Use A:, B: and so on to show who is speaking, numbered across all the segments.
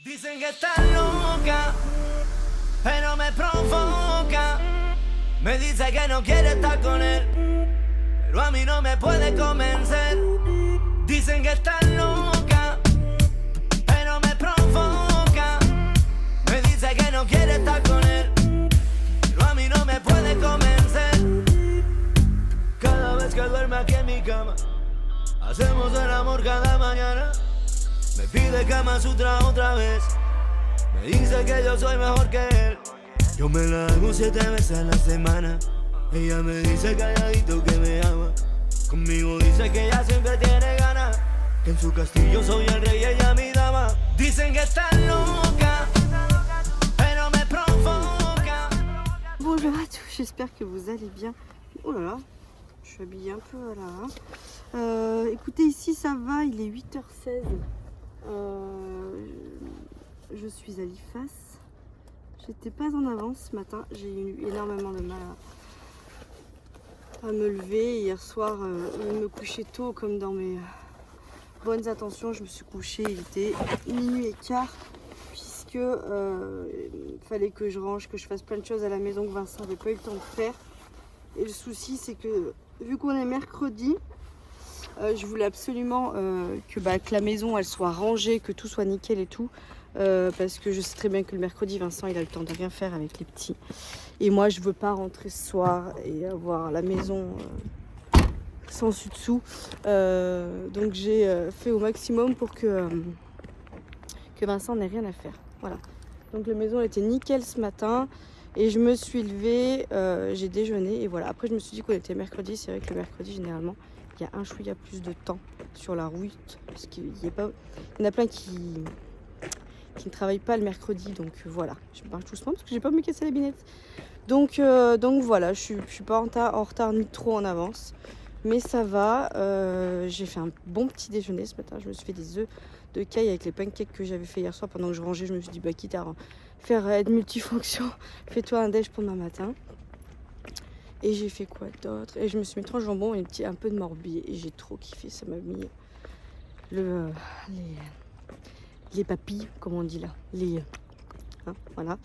A: Dicen que estás loca, pero me provoca. Me dice que no quiere estar con él, pero a mí no me puede convencer. Dicen que estás loca, pero me provoca. Me dice que no quiere estar con él, pero a mí no me puede convencer. Cada vez que duerme aquí en mi cama, hacemos el amor cada mañana. Me pide Kama Sutra otra vez. Me dice que yo soy mejor que él. Yo me la hago 7 veces a la semana. Ella me dice calladito que me ama. Conmigo dice que ella siempre tiene ganas. Que en su castillo soy el rey y ella mi dama. Dicen que estás loca, pero me provoca.
B: Bonjour à tous, j'espère que vous allez bien. Oh là là, je suis habillée un peu là. Écoutez, ici ça va, il est 8h16. Je suis à l'IFAS. J'étais pas en avance ce matin. J'ai eu énormément de mal à me lever. Hier soir, me coucher tôt comme dans mes bonnes intentions. Je me suis couchée, il était minuit et quart. Puisque il fallait que je range, que je fasse plein de choses à la maison que Vincent n'avait pas eu le temps de faire. Et le souci c'est que vu qu'on est mercredi, je voulais absolument que la maison elle soit rangée, que tout soit nickel et tout. Parce que je sais très bien que le mercredi, Vincent il a le temps de rien faire avec les petits. Et moi je veux pas rentrer ce soir et avoir la maison sans dessus dessous. Donc j'ai fait au maximum pour que Vincent n'ait rien à faire. Voilà. Donc la maison elle était nickel ce matin. Et je me suis levée, j'ai déjeuné et voilà. Après je me suis dit qu'on était mercredi. C'est vrai que le mercredi généralement il y a un chouïa plus de temps sur la route. Parce qu'il y en a plein qui ne travaillent pas le mercredi. Donc voilà, je marche doucement parce que j'ai pas me casser les binettes. Donc voilà, je suis pas en retard ni trop en avance. Mais ça va, j'ai fait un bon petit déjeuner ce matin. Je me suis fait des œufs de caille avec les pancakes que j'avais fait hier soir pendant que je rangeais. Je me suis dit quitte à faire être multifonction, fais-toi un déj pour demain matin. Et j'ai fait quoi d'autre? Et je me suis mis 3 jambons et un peu de morbier. Et j'ai trop kiffé, ça m'a mis les papilles, comme on dit là. Voilà.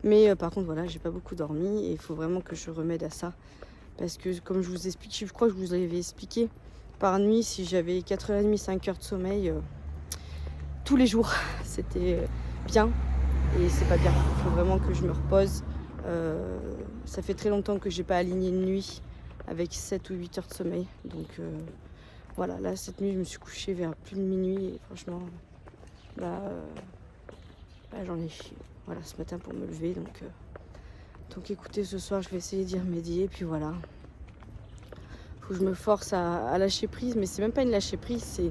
B: Mais par contre, voilà, j'ai pas beaucoup dormi. Et il faut vraiment que je remède à ça. Parce que comme je vous explique, je crois que je vous l'avais expliqué, par nuit, si j'avais 4h30, 5h de sommeil, tous les jours, c'était bien. Et c'est pas bien. Il faut vraiment que je me repose. Ça fait très longtemps que j'ai pas aligné une nuit avec 7 ou 8 heures de sommeil. Donc voilà, là cette nuit je me suis couchée vers plus de minuit et franchement j'en ai chié. Voilà, ce matin pour me lever. Donc écoutez, ce soir je vais essayer d'y remédier. Puis voilà. Faut que je me force à lâcher prise, mais c'est même pas une lâcher prise, c'est.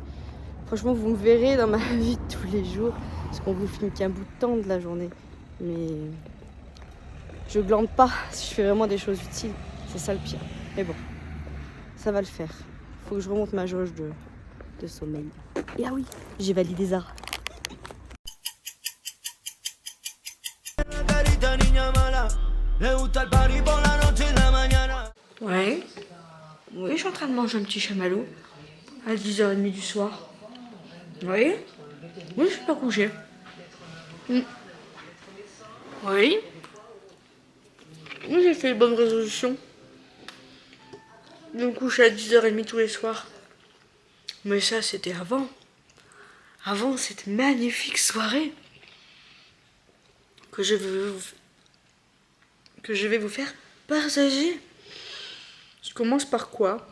B: Franchement, vous me verrez dans ma vie de tous les jours, parce qu'on vous filme qu'un bout de temps de la journée. Mais je glande pas, je fais vraiment des choses utiles. C'est ça le pire. Mais bon, ça va le faire. Faut que je remonte ma jauge de sommeil. Et ah oui, j'ai validé Zara. Ouais. Oui, je suis en train de manger un petit chamallow à 10h30 du soir. Oui. Oui, je suis pas couchée. Oui. Oui, j'ai fait une bonne résolution de me coucher à 10h30 tous les soirs. Mais ça, c'était avant. Avant, cette magnifique soirée que je vais vous faire partager. Je commence par quoi?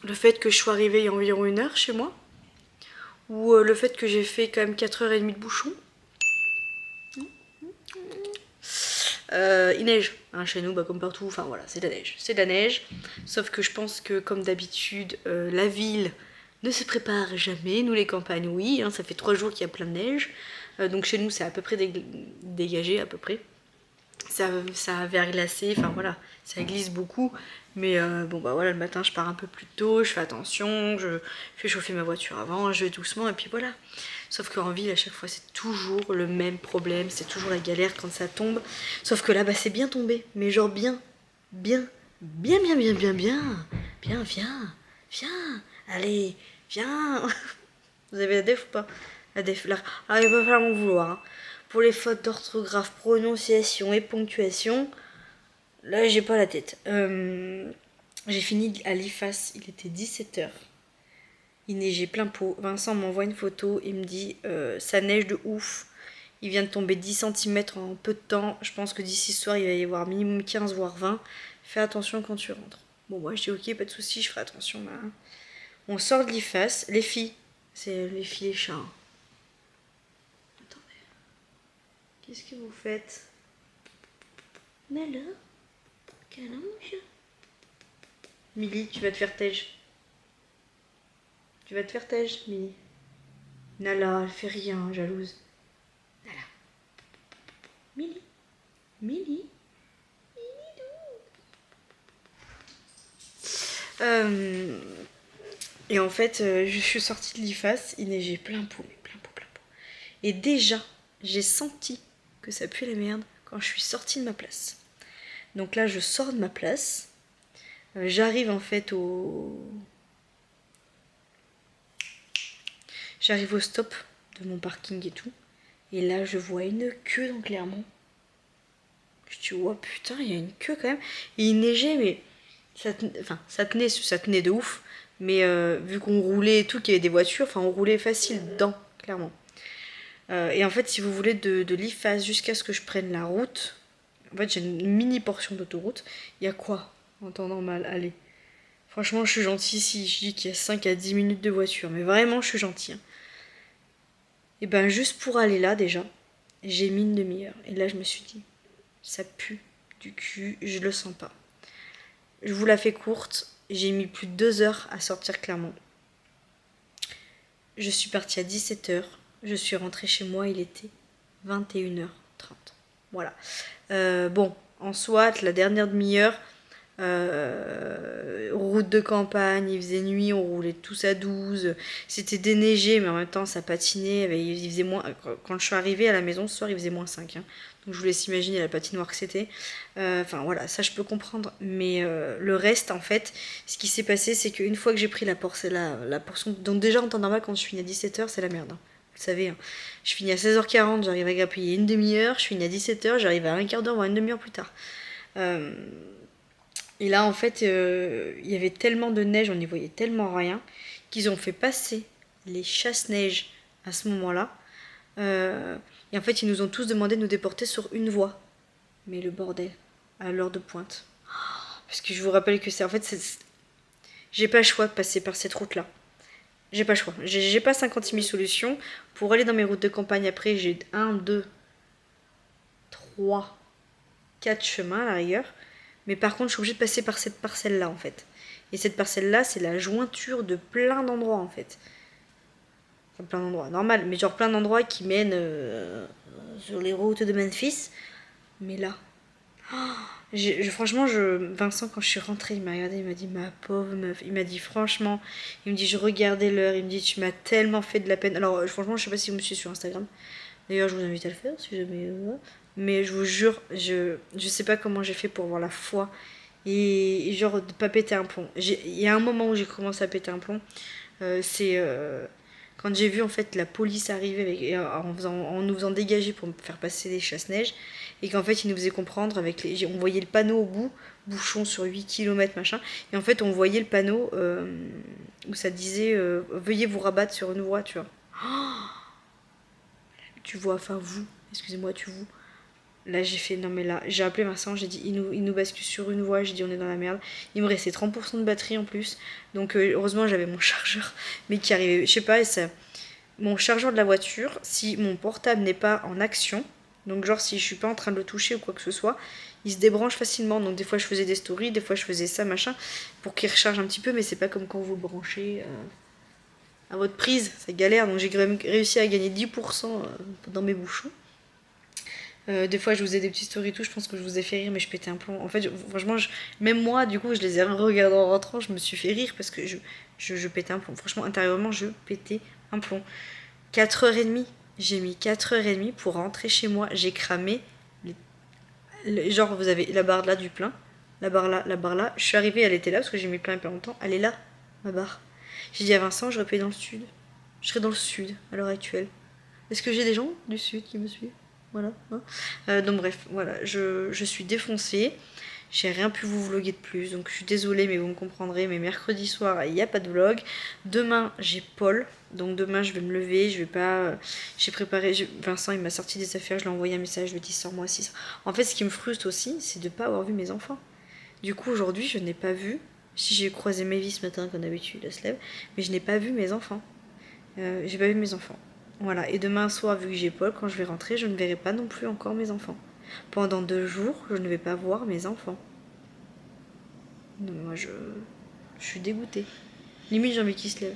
B: Le fait que je sois arrivée il y a environ 1 heure chez moi, ou le fait que j'ai fait quand même 4h30 de bouchon. Il neige chez nous, comme partout, enfin voilà, c'est de la neige, sauf que je pense que comme d'habitude, la ville ne se prépare jamais, nous les campagnes oui, ça fait 3 jours qu'il y a plein de neige, donc chez nous c'est à peu près dégagé, à peu près, ça a verglacé, enfin voilà, ça glisse beaucoup, mais bon bah voilà, le matin je pars un peu plus tôt, je fais attention, je fais chauffer ma voiture avant, je vais doucement et puis voilà. Sauf qu'en ville, à chaque fois, c'est toujours le même problème. C'est toujours la galère quand ça tombe. Sauf que là, c'est bien tombé. Mais genre bien. Bien, viens. Allez, viens. Vous avez la def ou pas? Alors il va pas falloir m'en vouloir. Hein. Pour les fautes d'orthographe, prononciation et ponctuation, là j'ai pas la tête. J'ai fini à l'IFAS, il était 17h. Il neigeait plein pot. Vincent m'envoie une photo, il me dit ça neige de ouf. Il vient de tomber 10 cm en peu de temps. Je pense que d'ici ce soir, il va y avoir minimum 15 voire 20. Fais attention quand tu rentres. Bon, moi, je dis ok, pas de soucis, je ferai attention là. On sort de l'IFAS. Les filles, c'est les filles et chats. Attendez. Qu'est-ce que vous faites? Nala, câlin, mon chat. Milly, tu vas te faire tège. Tu vas te faire tège, Milly. Nala, elle fait rien, jalouse. Nala. Milly. Milly. Et en fait, je suis sortie de l'IFAS, il neigeait plein pot, mais plein pot, plein pot. Et déjà, j'ai senti que ça pue la merde quand je suis sortie de ma place. Donc là, je sors de ma place, j'arrive en fait J'arrive au stop de mon parking et tout. Et là, je vois une queue dans Clermont. Je dis, oh putain, il y a une queue quand même. Et il neigeait, mais ça tenait de ouf. Mais vu qu'on roulait et tout, qu'il y avait des voitures, on roulait facile dedans, clairement. Et en fait, si vous voulez, de l'IFAS jusqu'à ce que je prenne la route, en fait, j'ai une mini portion d'autoroute. Il y a quoi en temps normal? Allez. Franchement, je suis gentille si je dis qu'il y a 5 à 10 minutes de voiture. Mais vraiment, je suis gentille. Hein. Et ben, juste pour aller là, déjà, j'ai mis une demi-heure. Et là, je me suis dit, ça pue du cul, je le sens pas. Je vous la fais courte. J'ai mis plus de 2 heures à sortir Clermont. Je suis partie à 17h. Je suis rentrée chez moi, il était 21h30. Voilà. Bon, en soit, la dernière demi-heure, route de campagne, il faisait nuit, on roulait tous à 12. C'était déneigé, mais en même temps, ça patinait. Il faisait moins... Quand je suis arrivée à la maison ce soir, il faisait moins 5. Hein. Donc je vous laisse imaginer la patinoire que c'était. Voilà, ça je peux comprendre. Mais le reste, en fait, ce qui s'est passé, c'est qu'une fois que j'ai pris la portion... Donc déjà, en temps normal, quand je finis à 17h, c'est la merde. Hein. Vous le savez. Hein. Je finis à 16h40, j'arrive à grappiller une demi-heure. Je finis à 17h, j'arrive à un quart d'heure, voire une demi-heure plus tard. Et là, en fait, il y avait tellement de neige, on n'y voyait tellement rien, qu'ils ont fait passer les chasse-neige à ce moment-là. Et en fait, ils nous ont tous demandé de nous déporter sur une voie. Mais le bordel, à l'heure de pointe. Parce que je vous rappelle que c'est... En fait, j'ai pas le choix de passer par cette route-là. J'ai pas le choix. J'ai pas 56 000 solutions. Pour aller dans mes routes de campagne après, j'ai 1, 2, 3, 4 chemins à la rigueur. Mais par contre, je suis obligée de passer par cette parcelle-là, en fait. Et cette parcelle-là, c'est la jointure de plein d'endroits, en fait. Enfin, plein d'endroits, normal. Mais genre plein d'endroits qui mènent sur les routes de Memphis. Mais là... franchement, Vincent, quand je suis rentrée, il m'a regardé, il m'a dit, ma pauvre meuf. Il m'a dit, franchement, il me dit, je regardais l'heure. Il me dit, tu m'as tellement fait de la peine. Alors, franchement, je sais pas si vous me suivez sur Instagram. D'ailleurs, je vous invite à le faire, si jamais... Mais je vous jure, je sais pas comment j'ai fait pour avoir la foi et genre de pas péter un plomb. Il y a un moment où j'ai commencé à péter un plomb, c'est quand j'ai vu en fait la police arriver en nous faisant dégager pour me faire passer des chasse-neige et qu'en fait ils nous faisaient comprendre on voyait le panneau au bout, bouchon sur 8 km machin, et en fait on voyait le panneau où ça disait veuillez vous rabattre sur une voie, tu vois. Tu vois, enfin vous, excusez-moi, vous. Là j'ai fait, non mais là, j'ai appelé Vincent, j'ai dit il nous bascule sur une voie, j'ai dit on est dans la merde. Il me restait 30% de batterie en plus, donc heureusement j'avais mon chargeur, mais qui arrivait, je sais pas, mon chargeur de la voiture, si mon portable n'est pas en action, donc genre si je suis pas en train de le toucher ou quoi que ce soit, il se débranche facilement, donc des fois je faisais des stories, des fois je faisais ça machin, pour qu'il recharge un petit peu, mais c'est pas comme quand vous le branchez à votre prise, c'est galère, donc j'ai réussi à gagner 10% dans mes bouchons. Des fois je vous ai des petites stories et tout, je pense que je vous ai fait rire mais je pétais un plomb. En fait franchement même moi du coup je les ai regardés en rentrant, je me suis fait rire parce que je pétais un plomb. Franchement intérieurement je pétais un plomb. 4h30, j'ai mis 4h30 pour rentrer chez moi, j'ai cramé genre vous avez la barre là du plein, la barre là, je suis arrivée, elle était là parce que j'ai mis plein il y a pas longtemps, elle est là ma barre. J'ai dit à Vincent je serai dans le sud à l'heure actuelle. Est-ce que j'ai des gens du sud qui me suivent? Voilà. Hein. Donc bref, voilà, je suis défoncée. J'ai rien pu vous vloguer de plus, donc je suis désolée, mais vous me comprendrez. Mais mercredi soir, il n'y a pas de vlog. Demain, j'ai Paul, donc demain, je vais me lever. Je vais pas. J'ai préparé. Vincent, il m'a sorti des affaires. Je lui ai envoyé un message. Je lui ai dit sors-moi 6. En fait, ce qui me frustre aussi, c'est de ne pas avoir vu mes enfants. Du coup, aujourd'hui, je n'ai pas vu. Si j'ai croisé Mavis ce matin, comme d'habitude, elle se lève, mais je n'ai pas vu mes enfants. J'ai pas vu mes enfants. Voilà. Et demain soir, vu que j'ai Paul, quand je vais rentrer, je ne verrai pas non plus encore mes enfants. Pendant 2 jours, je ne vais pas voir mes enfants. Non, moi, je suis dégoûtée. Limite, j'ai envie qu'il se lève.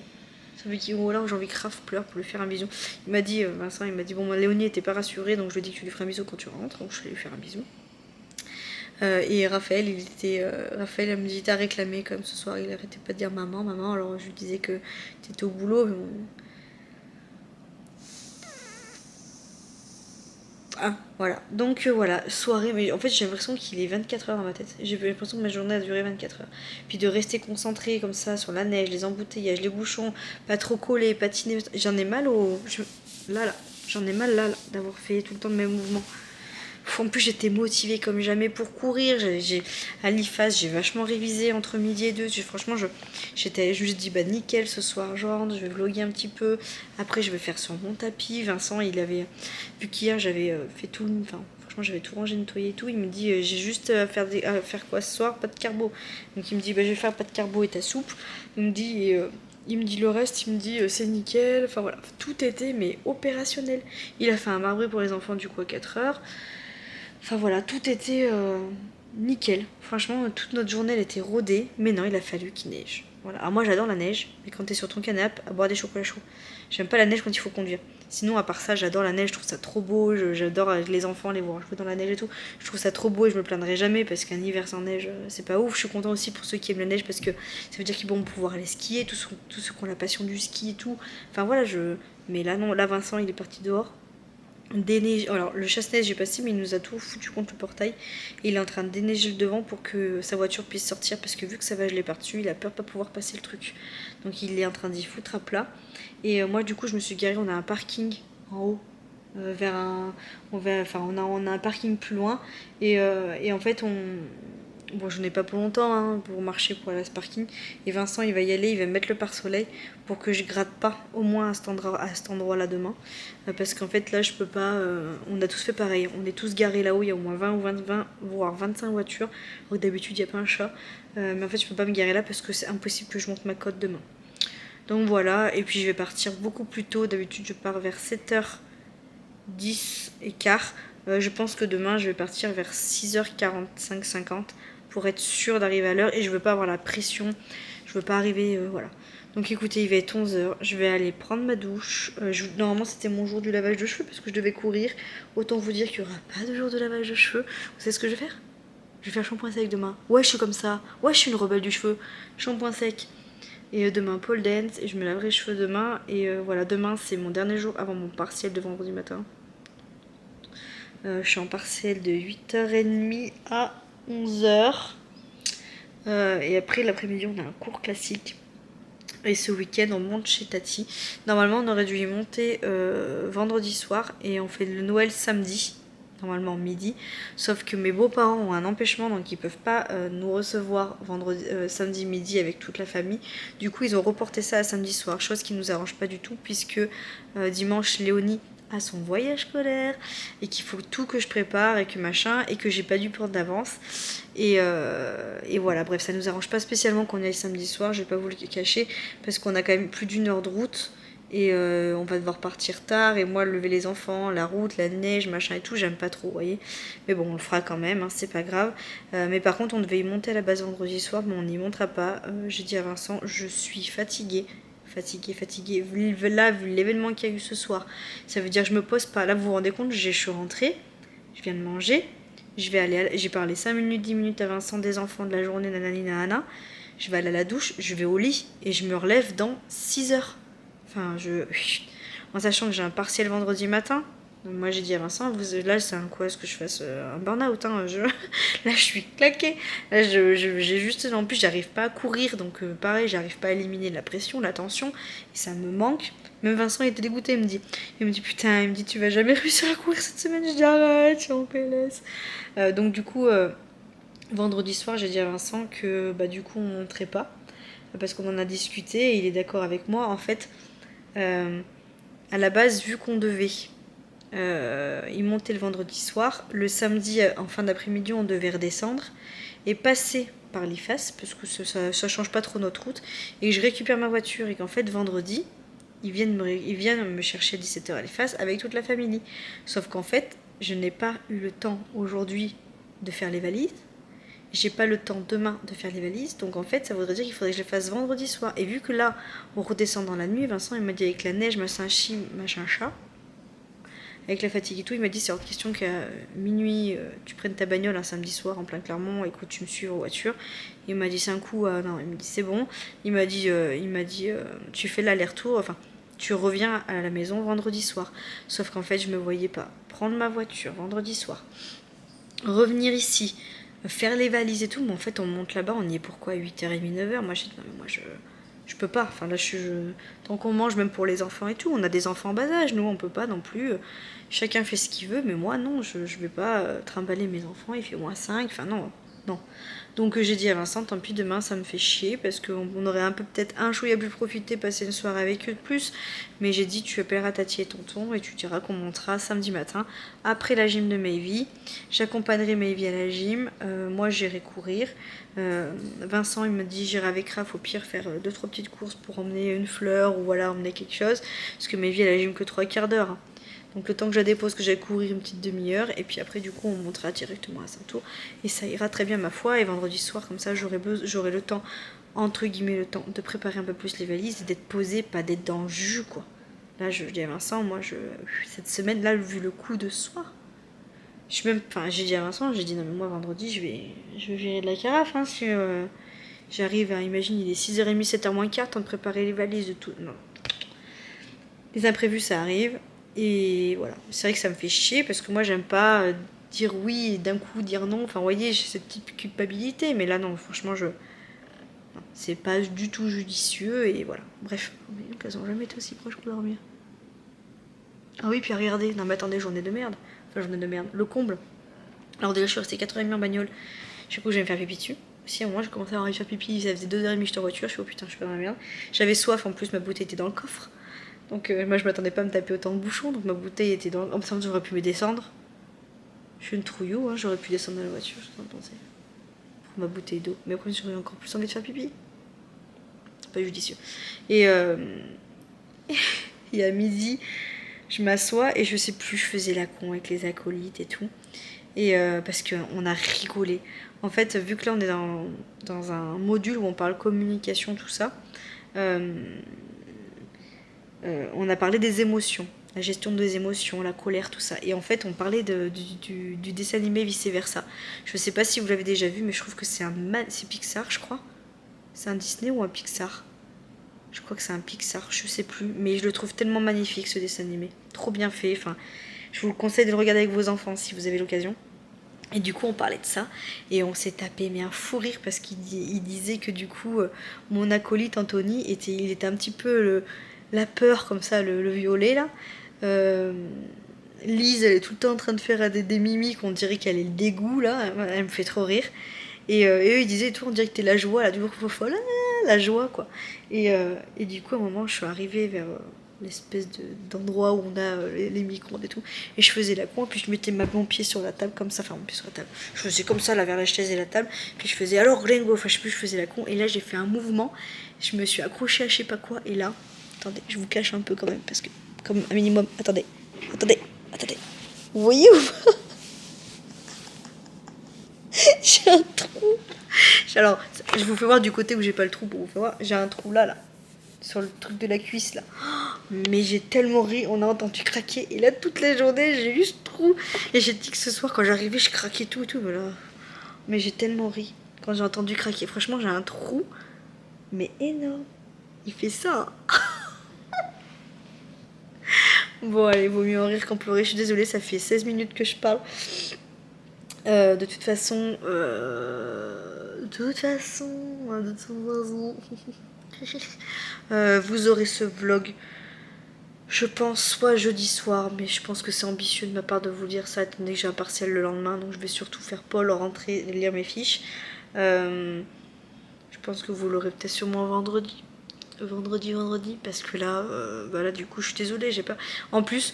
B: Ou alors j'ai envie que Raph pleure pour lui faire un bisou. Il m'a dit, Vincent, il m'a dit, bon, moi, Léonie était pas rassurée, donc je lui ai dit que tu lui ferais un bisou quand tu rentres, donc je vais lui faire un bisou. Et Raphaël, Raphaël, elle me dit, t'as réclamé comme ce soir, il arrêtait pas de dire maman, maman, alors je lui disais que t'étais au boulot, mais bon. Ah, voilà. Donc voilà, soirée, mais en fait j'ai l'impression qu'il est 24 heures dans ma tête. J'ai l'impression que ma journée a duré 24 heures. Puis de rester concentrée comme ça sur la neige, les embouteillages, les bouchons, pas trop collé, patiner. J'en ai mal Là, j'en ai mal là, d'avoir fait tout le temps de mes mouvements. En plus j'étais motivée comme jamais pour courir. À l'IFAS j'ai vachement révisé entre midi et 2. Franchement je me suis dit bah nickel ce soir je rentre, je vais vlogger un petit peu. Après je vais faire sur mon tapis. Vincent il avait vu qu'hier j'avais fait tout, enfin franchement j'avais tout rangé, nettoyé et tout. Il me dit j'ai juste à faire quoi ce soir, pas de carbo. Donc il me dit bah je vais faire pas de carbo et ta soupe. Il me dit le reste, il me dit c'est nickel. Enfin voilà, tout était mais opérationnel. Il a fait un marbré pour les enfants du coup à 4 heures. Enfin voilà, tout était nickel. Franchement, toute notre journée, elle était rodée. Mais non, il a fallu qu'il neige. Voilà. Alors moi, j'adore la neige. Mais quand t'es sur ton canapé, à boire des chocolats chauds. J'aime pas la neige quand il faut conduire. Sinon, à part ça, j'adore la neige. Je trouve ça trop beau. J'adore les enfants, les voir jouer dans la neige et tout. Je trouve ça trop beau et je me plaindrai jamais parce qu'un hiver sans neige, c'est pas ouf. Je suis content aussi pour ceux qui aiment la neige parce que ça veut dire qu'ils vont pouvoir aller skier. Tous ceux qui ont la passion du ski et tout. Enfin voilà, Mais là, non. Là, Vincent, il est parti dehors. Déneige. Alors le chasse-neige j'ai passé mais il nous a tout foutu contre le portail et il est en train de déneiger le devant pour que sa voiture puisse sortir parce que vu que ça va geler par dessus il a peur de pas pouvoir passer le truc, donc il est en train d'y foutre à plat et moi du coup je me suis garée, on a un parking en haut vers un on a un parking plus loin et en fait bon, je n'ai pas pour longtemps pour marcher pour aller à ce parking. Et Vincent, il va y aller, il va mettre le pare-soleil pour que je gratte pas au moins à cet endroit-là demain. Parce qu'en fait, là, je peux pas. On a tous fait pareil. On est tous garés là-haut. Il y a au moins 20 ou 20 voire 25 voitures. Donc d'habitude, il n'y a pas un chat. Mais en fait, je peux pas me garer là parce que c'est impossible que je monte ma côte demain. Donc voilà. Et puis, je vais partir beaucoup plus tôt. D'habitude, je pars vers 7h10 et quart. Je pense que demain, je vais partir vers 6h45, 50 pour être sûre d'arriver à l'heure et je veux pas avoir la pression, je veux pas arriver, voilà. Donc écoutez, il va être 11h, je vais aller prendre ma douche. Normalement c'était mon jour du lavage de cheveux parce que je devais courir. Autant vous dire qu'il n'y aura pas de jour de lavage de cheveux. Vous savez ce que je vais faire? Je vais faire shampoing sec demain. Ouais, je suis comme ça. Ouais, je suis une rebelle du cheveu. Shampoing sec. Et demain pole dance et je me laverai les cheveux demain. Et voilà, demain c'est mon dernier jour avant mon partiel de vendredi matin. Je suis en partiel de 8h30 à 11h. Et après l'après-midi on a un cours classique. Et ce week-end on monte chez Tati. Normalement on aurait dû y monter vendredi soir. Et on fait le Noël samedi. Normalement midi. Sauf que mes beaux-parents ont un empêchement. Donc ils peuvent pas nous recevoir samedi midi avec toute la famille. Du coup ils ont reporté ça à samedi soir. Chose qui nous arrange pas du tout. Puisque dimanche Léonie à son voyage scolaire et qu'il faut tout que je prépare et que machin et que j'ai pas dû prendre d'avance et voilà, bref, ça nous arrange pas spécialement qu'on y aille samedi soir, je vais pas vous le cacher parce qu'on a quand même plus d'1 heure de route et on va devoir partir tard et moi lever les enfants, la route, la neige, machin et tout, j'aime pas trop, vous voyez, mais bon on le fera quand même, c'est pas grave, mais par contre on devait y monter à la base vendredi soir mais on n'y montera pas, j'ai dit à Vincent je suis fatiguée. Là, vu l'événement qu'il y a eu ce soir, ça veut dire que je me pose pas. Là, vous vous rendez compte, je suis rentrée, je viens de manger, j'ai parlé 5 minutes, 10 minutes à Vincent des enfants de la journée, nanani nanana. Je vais aller à la douche, je vais au lit et je me relève dans 6 heures. En sachant que j'ai un partiel vendredi matin, Moi j'ai dit à Vincent, là c'est un quoi, est-ce que je fasse un burn-out hein, là je suis claquée. Là j'ai juste, en plus j'arrive pas à courir, donc pareil, j'arrive pas à éliminer la pression, la tension, et ça me manque. Même Vincent il était dégoûté, il me dit putain, il me dit tu vas jamais réussir à courir cette semaine, je dis arrête, je suis en PLS. Donc du coup, vendredi soir j'ai dit à Vincent que bah du coup on montrait pas, parce qu'on en a discuté et il est d'accord avec moi. En fait, à la base, vu qu'on devait y monter le vendredi soir, le samedi en fin d'après-midi on devait redescendre et passer par l'IFAS parce que ça change pas trop notre route, et je récupère ma voiture et qu'en fait vendredi ils viennent me chercher à 17h à l'IFAS avec toute la famille. Sauf qu'en fait je n'ai pas eu le temps aujourd'hui de faire les valises, j'ai pas le temps demain de faire les valises, donc en fait ça voudrait dire qu'il faudrait que je les fasse vendredi soir. Et vu que là on redescend dans la nuit, Vincent il m'a dit avec la neige machin chat, avec la fatigue et tout, il m'a dit c'est hors de question qu'à minuit tu prennes ta bagnole un samedi soir en plein Clermont et que tu me suives en voiture. Il m'a dit c'est un coup, non, il me dit c'est bon. Il m'a dit tu fais l'aller-retour, enfin tu reviens à la maison vendredi soir. Sauf qu'en fait je me voyais pas prendre ma voiture vendredi soir, revenir ici, faire les valises et tout, mais en fait on monte là-bas, on y est pourquoi 8h30, 9h. Moi j'ai dit non mais moi je peux pas, enfin là tant qu'on mange même pour les enfants et tout, on a des enfants en bas âge, nous on peut pas non plus, chacun fait ce qu'il veut, mais moi non, je vais pas trimballer mes enfants, il fait -5, enfin non. Donc j'ai dit à Vincent, tant pis, demain ça me fait chier, parce qu'on aurait un peu peut-être un chouïa plus profité, passer une soirée avec eux de plus, mais j'ai dit tu appelleras Tati et tonton et tu diras qu'on montera samedi matin après la gym de Mayvi. J'accompagnerai Mayvi à la gym, moi j'irai courir. Vincent il me dit j'irai avec Raph au pire faire 2-3 petites courses pour emmener une fleur ou voilà emmener quelque chose, parce que Mayvi elle a la gym que 3/4 d'heure. Hein. Donc le temps que je la dépose, que j'aille courir une petite demi-heure, et puis après du coup on montera directement à Saint-Tour, et ça ira très bien ma foi. Et vendredi soir comme ça j'aurai le temps, entre guillemets le temps, de préparer un peu plus les valises et d'être posée, pas d'être dans le jus quoi. Là je dis à Vincent, moi cette semaine là vu le coup de soir, j'ai dit à Vincent, j'ai dit non mais moi vendredi je vais virer de la carafe hein, si j'arrive à, imagine il est 6h30, 7h moins 4, temps de préparer les valises de tout, non. Les imprévus ça arrive. Et voilà, c'est vrai que ça me fait chier parce que moi j'aime pas dire oui et d'un coup dire non. Enfin, vous voyez, j'ai cette petite culpabilité, mais là non, franchement, c'est pas du tout judicieux et voilà. Bref, elles ont jamais été aussi proches pour dormir. Ah oui, puis regardez, non mais attendez, journée de merde. Enfin, journée de merde, le comble. Alors déjà, je suis restée 4h30 en bagnole. Du coup, je vais me faire pipi dessus. Si, à un moment, j'ai commencé à avoir faire pipi, ça faisait 2h30 que j'étais en voiture. Je suis oh putain, je suis pas dans la merde. J'avais soif en plus, ma bouteille était dans le coffre. Donc moi je m'attendais pas à me taper autant de bouchons, donc ma bouteille était dans... En même j'aurais pu me descendre. Je suis une trouillou, hein, j'aurais pu descendre dans la voiture, je t'en pensais. Pour ma bouteille d'eau. Mais après j'aurais encore plus envie de faire pipi. C'est pas judicieux. Et et à midi, je m'assois et je sais plus, je faisais la con avec les acolytes et tout. Et parce qu'on a rigolé. En fait, vu que là on est dans un module où on parle communication, tout ça, on a parlé des émotions, la gestion des émotions, la colère, tout ça. Et en fait, on parlait du dessin animé vice versa. Je sais pas si vous l'avez déjà vu, mais je trouve que c'est Pixar, je crois. C'est un Disney ou un Pixar? Je crois que c'est un Pixar, je sais plus. Mais je le trouve tellement magnifique, ce dessin animé. Trop bien fait. Enfin, je vous le conseille de le regarder avec vos enfants si vous avez l'occasion. Et du coup, on parlait de ça. Et on s'est tapé mais un fou rire parce qu'il disait que du coup, mon acolyte Anthony, il était un petit peu la peur comme ça, le violet là. Lise, elle est tout le temps en train de faire des mimiques, on dirait qu'elle est le dégoût là, elle me fait trop rire. Et eux ils disaient tout, on dirait que t'es la joie là, du coup la joie quoi. Et du coup à un moment je suis arrivée vers l'espèce d'endroit où on a les micro-ondes et tout, et je faisais la con, puis je mettais mon pied sur la table comme ça, enfin mon pied sur la table, je faisais comme ça là vers la chaise et la table, puis je faisais alors Glengo, enfin je sais plus, je faisais la con, et là j'ai fait un mouvement, je me suis accrochée à je sais pas quoi, et là attendez, je vous cache un peu quand même, parce que, comme un minimum, attendez. Vous voyez ou pas? J'ai un trou. Alors, je vous fais voir du côté où j'ai pas le trou pour vous faire voir. J'ai un trou là, sur le truc de la cuisse là. Mais j'ai tellement ri, on a entendu craquer. Et là, toute la journée, j'ai eu ce trou. Et j'ai dit que ce soir, quand j'arrivais, je craquais tout et tout. Mais j'ai tellement ri quand j'ai entendu craquer. Franchement, j'ai un trou, mais énorme. Il fait ça. Hein. Bon allez, vaut mieux en rire qu'en pleurer. Je suis désolée, ça fait 16 minutes que je parle. De toute façon... vous aurez ce vlog, je pense, soit jeudi soir, mais je pense que c'est ambitieux de ma part de vous dire ça, étant donné que j'ai un partiel le lendemain, donc je vais surtout faire Paul, rentrer, lire mes fiches. Je pense que vous l'aurez peut-être sûrement vendredi, parce que là, là du coup, je suis désolée, j'ai pas... En plus,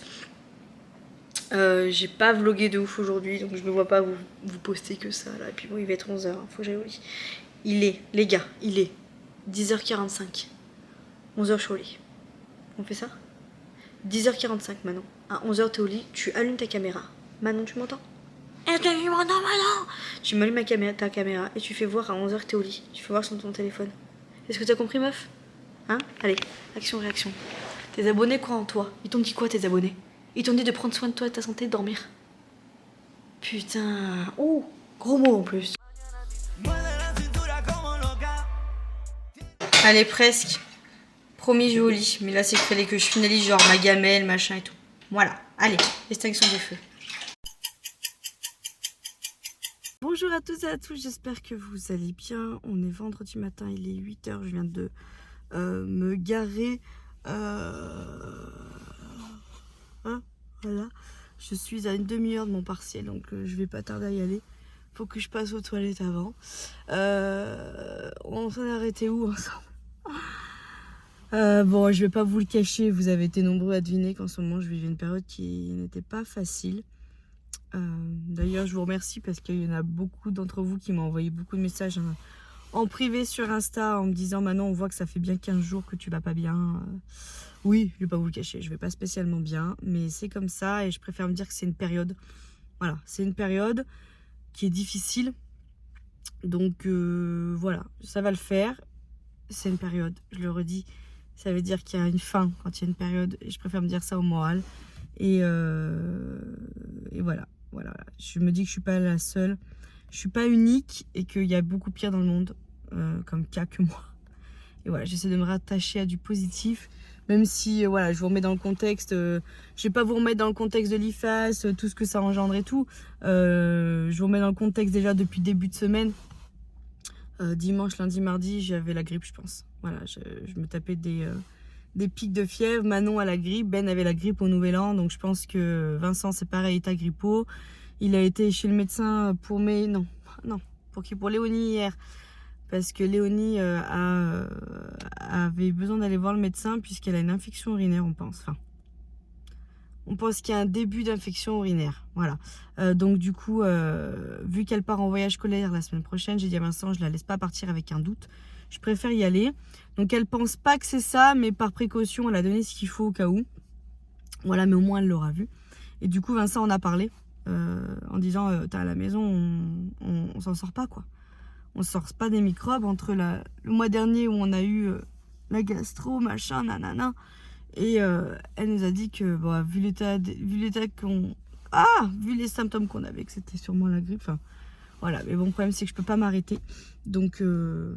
B: j'ai pas vlogué de ouf aujourd'hui, donc je me vois pas vous poster que ça, là. Et puis bon, il va être 11h, faut que j'aille au lit. Il est, les gars, il est 10h45. 11h, je suis au lit. On fait ça? 10h45 Manon. À 11h, t'es au lit, tu allumes ta caméra. Manon, tu m'entends? Est-ce que tu m'entends, Manon? Tu m'allumes ta caméra et tu fais voir à 11h que t'es au lit. Tu fais voir sur ton téléphone. Est-ce que t'as compris, meuf? Hein? Allez, action, réaction. Tes abonnés croient en toi. Ils t'ont dit quoi, tes abonnés? Ils t'ont dit de prendre soin de toi et de ta santé, de dormir. Putain. Oh, gros mot en plus. Allez, presque. Promis, je vais au lit. Mais là, c'est qu'il fallait que je finalise genre ma gamelle, machin et tout. Voilà. Allez, extinction des feux. Bonjour à tous et à tous, j'espère que vous allez bien. On est vendredi matin, il est 8h. Je viens de me garer. Voilà. Je suis à une demi-heure de mon partiel, donc je vais pas tarder à y aller. Faut que je passe aux toilettes avant. On s'en est arrêté où ensemble? Bon, je vais pas vous le cacher, vous avez été nombreux à deviner qu'en ce moment je vivais une période qui n'était pas facile. D'ailleurs, je vous remercie parce qu'il y en a beaucoup d'entre vous qui m'ont envoyé beaucoup de messages en privé sur Insta en me disant Manon, on voit que ça fait bien 15 jours que tu vas pas bien. Oui, je vais pas vous le cacher, je vais pas spécialement bien, mais c'est comme ça et je préfère me dire que c'est une période. Voilà, c'est une période qui est difficile. Donc voilà, ça va le faire. C'est une période, je le redis. Ça veut dire qu'il y a une fin quand il y a une période. Et je préfère me dire ça au moral. Et voilà. Je me dis que je suis pas la seule. Je suis pas unique et qu'il y a beaucoup pire dans le monde comme cas que moi. Et voilà, j'essaie de me rattacher à du positif. Même si, voilà, je vous remets dans le contexte. Je vais pas vous remettre dans le contexte de l'IFAS, tout ce que ça engendre et tout. Je vous remets dans le contexte déjà depuis début de semaine. Dimanche, lundi, mardi, j'avais la grippe, je pense. Voilà, je me tapais des pics de fièvre. Manon a la grippe, Ben avait la grippe au Nouvel An. Donc je pense que Vincent, c'est pareil, il est à grippo. Il a été chez le médecin pour pour Léonie hier. Parce que Léonie avait besoin d'aller voir le médecin puisqu'elle a une infection urinaire, on pense. Enfin, on pense qu'il y a un début d'infection urinaire. Voilà. Donc du coup, vu qu'elle part en voyage scolaire la semaine prochaine, j'ai dit à Vincent, je la laisse pas partir avec un doute. Je préfère y aller. Donc elle pense pas que c'est ça, mais par précaution, elle a donné ce qu'il faut au cas où. Voilà, mais au moins elle l'aura vu. Et du coup, Vincent en a parlé en disant, t'es à la maison, on s'en sort pas quoi. On sort pas des microbes entre le mois dernier où on a eu la gastro, machin, nanana. Et elle nous a dit que bon, vu les symptômes qu'on avait, que c'était sûrement la grippe. Enfin, voilà, mais bon, le problème c'est que je peux pas m'arrêter. Donc je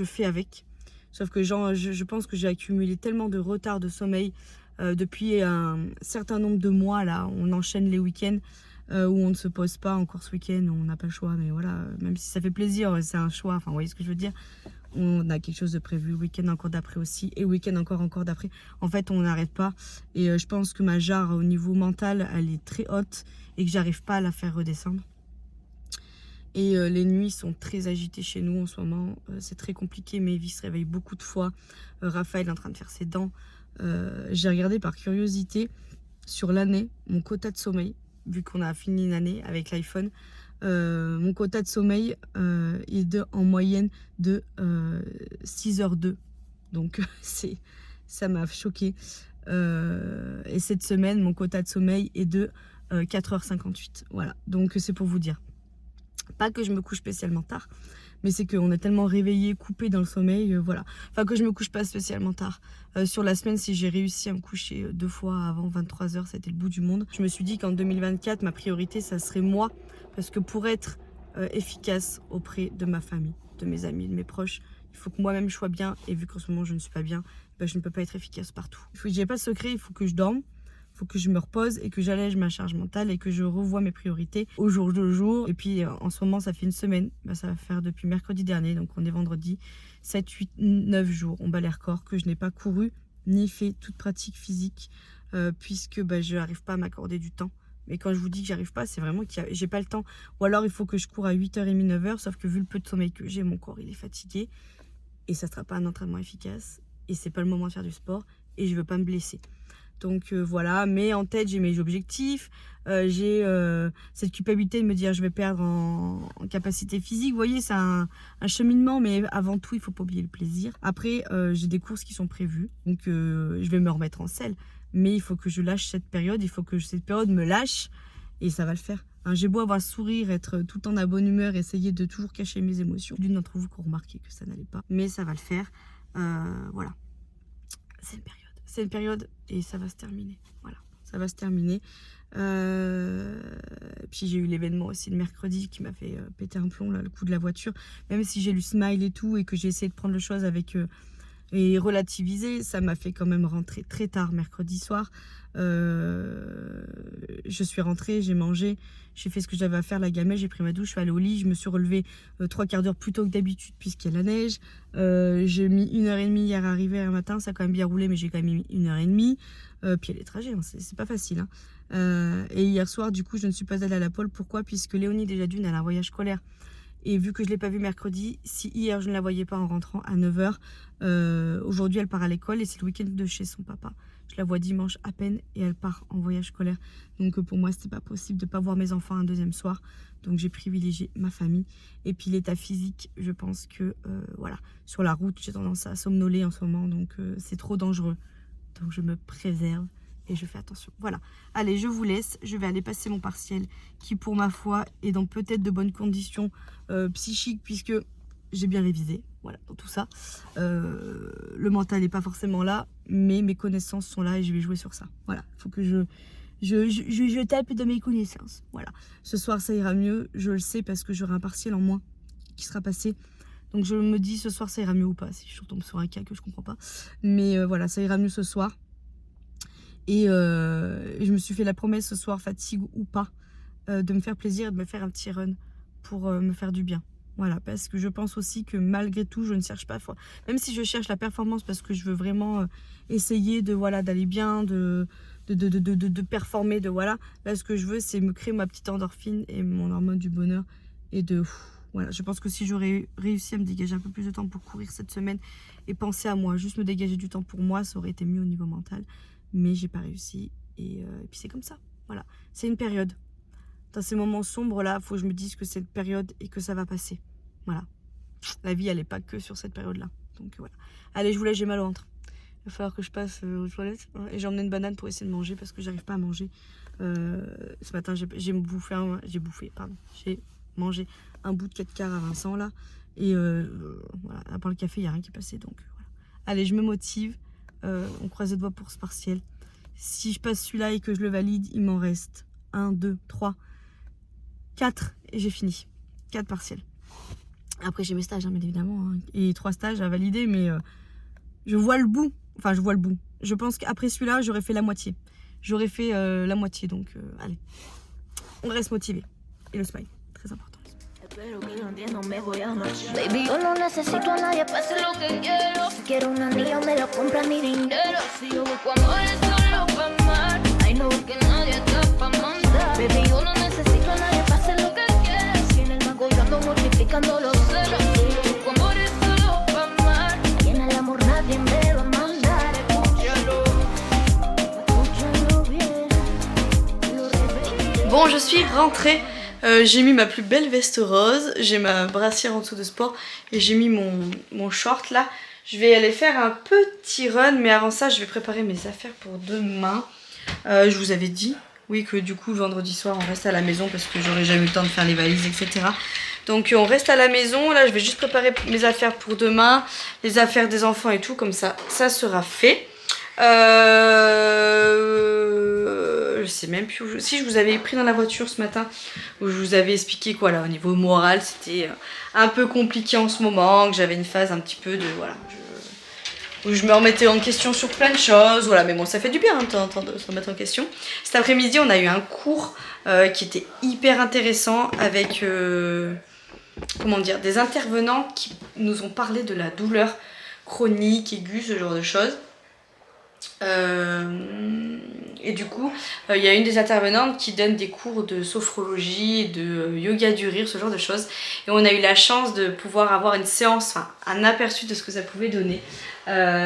B: fais avec. Sauf que je pense que j'ai accumulé tellement de retard de sommeil depuis un certain nombre de mois là. On enchaîne les week-ends où on ne se pose pas encore ce week-end, on n'a pas le choix. Mais voilà, même si ça fait plaisir, c'est un choix. Enfin, vous voyez ce que je veux dire. On a quelque chose de prévu, le week-end encore d'après aussi, et le week-end encore d'après. En fait, on n'arrête pas. Et je pense que ma jarre, au niveau mental, elle est très haute et que j'arrive pas à la faire redescendre. Et les nuits sont très agitées chez nous en ce moment. C'est très compliqué. Maëvi se réveille beaucoup de fois. Raphaël est en train de faire ses dents. J'ai regardé par curiosité sur l'année mon quota de sommeil, vu qu'on a fini une année avec l'iPhone. Mon quota de sommeil est en moyenne de 6h02. Donc ça m'a choqué. Et cette semaine, mon quota de sommeil est de 4h58. Voilà, donc c'est pour vous dire. Pas que je me couche spécialement tard, mais c'est qu'on est tellement réveillé, coupé dans le sommeil, voilà. Enfin, que je me couche pas spécialement tard. Sur la semaine, si j'ai réussi à me coucher 2 fois avant 23h, c'était le bout du monde. Je me suis dit qu'en 2024, ma priorité, ça serait moi. Parce que pour être efficace auprès de ma famille, de mes amis, de mes proches, il faut que moi-même je sois bien. Et vu qu'en ce moment, je ne suis pas bien, ben, je ne peux pas être efficace partout. J'ai pas de secret, il faut que je dorme. Il faut que je me repose et que j'allège ma charge mentale et que je revoie mes priorités au jour le jour. Et puis en ce moment, ça fait une semaine. Bah, ça va faire depuis mercredi dernier, donc on est vendredi. 7, 8, 9 jours, on bat les records que je n'ai pas couru ni fait toute pratique physique puisque bah, je n'arrive pas à m'accorder du temps. Mais quand je vous dis que j'arrive pas, c'est vraiment que j'ai pas le temps. Ou alors il faut que je cours à 8h30, 9h, sauf que vu le peu de sommeil que j'ai, mon corps il est fatigué. Et ça ne sera pas un entraînement efficace. Et c'est pas le moment de faire du sport. Et je veux pas me blesser. Donc voilà, mais en tête j'ai mes objectifs, j'ai cette culpabilité de me dire je vais perdre en capacité physique. Vous voyez, c'est un cheminement, mais avant tout il faut pas oublier le plaisir. Après j'ai des courses qui sont prévues, donc je vais me remettre en selle, mais il faut que je lâche cette période, il faut que cette période me lâche et ça va le faire. Hein, j'ai beau avoir le sourire, être tout le temps de la bonne humeur, essayer de toujours cacher mes émotions. D'une d'entre vous qui ont remarqué que ça n'allait pas, mais ça va le faire. Voilà, c'est une période. C'est une période et ça va se terminer. Voilà, ça va se terminer. Puis j'ai eu l'événement aussi de mercredi qui m'a fait péter un plomb, là, le coup de la voiture. Même si j'ai lu Smile et tout et que j'ai essayé de prendre les choses avec et relativiser, ça m'a fait quand même rentrer très tard mercredi soir. Je suis rentrée, j'ai mangé, j'ai fait ce que j'avais à faire, la gamelle, j'ai pris ma douche, je suis allée au lit, je me suis relevée 3/4 d'heure plus tôt que d'habitude puisqu'il y a la neige. J'ai mis 1h30 hier à arriver un matin, ça a quand même bien roulé mais j'ai quand même mis 1h30. Puis il y a les trajets, hein, c'est pas facile. Hein. Et hier soir du coup je ne suis pas allée à la pole, pourquoi? Puisque Léonie déjà d'une elle a un voyage scolaire. Et vu que je ne l'ai pas vue mercredi, si hier je ne la voyais pas en rentrant à 9h, aujourd'hui elle part à l'école et c'est le week-end de chez son papa. Je la vois dimanche à peine et elle part en voyage scolaire. Donc pour moi, c'était pas possible de ne pas voir mes enfants un deuxième soir. Donc j'ai privilégié ma famille. Et puis l'état physique, je pense que voilà, sur la route, j'ai tendance à somnoler en ce moment. Donc c'est trop dangereux. Donc je me préserve et je fais attention. Voilà. Allez, je vous laisse. Je vais aller passer mon partiel qui, pour ma foi, est dans peut-être de bonnes conditions psychiques puisque j'ai bien révisé. Voilà, dans tout ça. Le mental n'est pas forcément là, mais mes connaissances sont là et je vais jouer sur ça. Voilà, il faut que je tape de mes connaissances. Voilà. Ce soir, ça ira mieux. Je le sais parce que j'aurai un partiel en moins qui sera passé. Donc je me dis ce soir, ça ira mieux ou pas. Si je tombe sur un cas que je comprends pas. Mais voilà, ça ira mieux ce soir. Et je me suis fait la promesse ce soir, fatigue ou pas, de me faire plaisir et de me faire un petit run pour me faire du bien. Voilà, parce que je pense aussi que malgré tout, je ne cherche pas, même si je cherche la performance parce que je veux vraiment essayer de voilà d'aller bien, de performer, de voilà. Là, ce que je veux, c'est me créer ma petite endorphine et mon hormone du bonheur et voilà. Je pense que si j'aurais réussi à me dégager un peu plus de temps pour courir cette semaine et penser à moi, juste me dégager du temps pour moi, ça aurait été mieux au niveau mental. Mais j'ai pas réussi et puis c'est comme ça. Voilà, c'est une période. Dans ces moments sombres là, il faut que je me dise que c'est une période et que ça va passer. Voilà. La vie, elle n'est pas que sur cette période-là. Donc voilà. Allez, je vous laisse, j'ai mal au ventre. Il va falloir que je passe aux toilettes. Et j'ai emmené une banane pour essayer de manger parce que j'arrive pas à manger. Ce matin, j'ai mangé un bout de 4 quarts à Vincent là. Et voilà, à part le café, il n'y a rien qui est passé. Donc voilà. Allez, je me motive. On croise les doigts pour ce partiel. Si je passe celui-là et que je le valide, il m'en reste 1, 2, 3, 4 et j'ai fini. 4 partiels. Après j'ai mes stages, hein, bien évidemment, hein, et 3 stages à valider, mais je vois le bout. Enfin, je vois le bout. Je pense qu'après celui-là, j'aurais fait la moitié. J'aurais fait la moitié, donc allez. On reste motivé. Et le smile, très important.
C: Espero que yo entiendo, me voy a marchar. Baby, yo no necesito a nadie para hacer lo que quiero. Si quiero un anillo, me lo compra mi dinero. Si yo busco amores solo pa' amar, ay no, porque nadie está pa' mandar. Baby, yo no necesito a nadie para hacer lo que quiero. Si en el mago yo ando multiplicando los ceros. Si yo busco amores solo pa' amar, y en el amor nadie me va a mandar. Escúchalo bien, lo repito.
B: Bon, je suis rentrée. J'ai mis ma plus belle veste rose, j'ai ma brassière en dessous de sport et j'ai mis mon short là. Je vais aller faire un petit run, mais avant ça je vais préparer mes affaires pour demain. Je vous avais dit, oui, que du coup vendredi soir on reste à la maison parce que j'aurais jamais eu le temps de faire les valises, etc. Donc on reste à la maison, là je vais juste préparer mes affaires pour demain, les affaires des enfants et tout, comme ça, ça sera fait. Je sais même plus où si je vous avais pris dans la voiture ce matin où je vous avais expliqué quoi là au niveau moral c'était un peu compliqué en ce moment, que j'avais une phase un petit peu de voilà, où je me remettais en question sur plein de choses. Voilà, mais bon, ça fait du bien de temps en temps de se remettre en question. Cet après-midi, on a eu un cours qui était hyper intéressant avec comment dire, des intervenants qui nous ont parlé de la douleur chronique, aiguë, ce genre de choses. Et du coup, il y a une des intervenantes qui donne des cours de sophrologie, de yoga du rire, ce genre de choses. Et on a eu la chance de pouvoir avoir une séance, enfin un aperçu de ce que ça pouvait donner.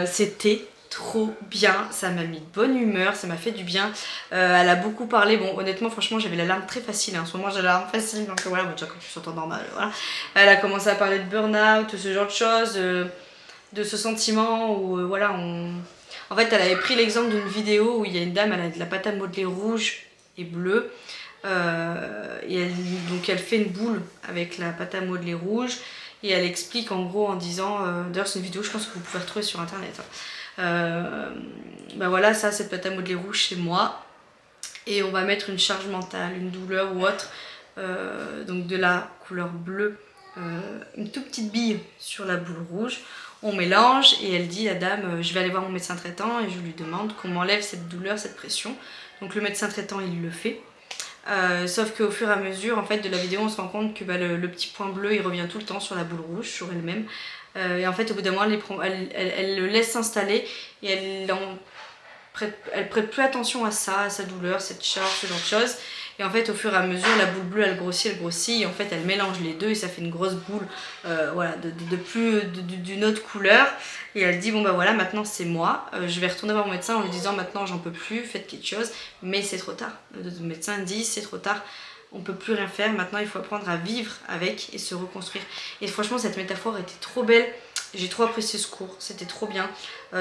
B: C'était trop bien, ça m'a mis de bonne humeur, ça m'a fait du bien. Elle a beaucoup parlé, bon honnêtement franchement j'avais la larme très facile, hein. En ce moment j'ai la larme facile, donc voilà, bon, déjà quand tu s'entends normal, voilà. Elle a commencé à parler de burn-out, ce genre de choses, de ce sentiment où voilà En fait, elle avait pris l'exemple d'une vidéo où il y a une dame, elle a de la pâte à modeler rouge et bleue. Et donc elle fait une boule avec la pâte à modeler rouge. Et elle explique en gros en disant... D'ailleurs, c'est une vidéo, je pense que vous pouvez retrouver sur internet. Bah voilà, ça, cette pâte à modeler rouge, c'est moi. Et on va mettre une charge mentale, une douleur ou autre. Donc de la couleur bleue, une toute petite bille sur la boule rouge. On mélange et elle dit, la dame, je vais aller voir mon médecin traitant et je lui demande qu'on m'enlève cette douleur, cette pression. Donc le médecin traitant il le fait. Sauf qu'au fur et à mesure en fait, de la vidéo on se rend compte que bah, le petit point bleu il revient tout le temps sur la boule rouge, sur elle-même. Et en fait au bout d'un moment elle le laisse s'installer et elle prête plus attention à ça, à sa douleur, cette charge, ce genre de choses. Et en fait au fur et à mesure la boule bleue elle grossit et en fait elle mélange les deux et ça fait une grosse boule voilà, d'une autre couleur. Et elle dit bon bah voilà maintenant c'est moi, je vais retourner voir mon médecin en lui disant maintenant j'en peux plus, faites quelque chose, mais c'est trop tard. Le médecin dit c'est trop tard, on peut plus rien faire, maintenant il faut apprendre à vivre avec et se reconstruire. Et franchement cette métaphore était trop belle, j'ai trop apprécié ce cours, c'était trop bien.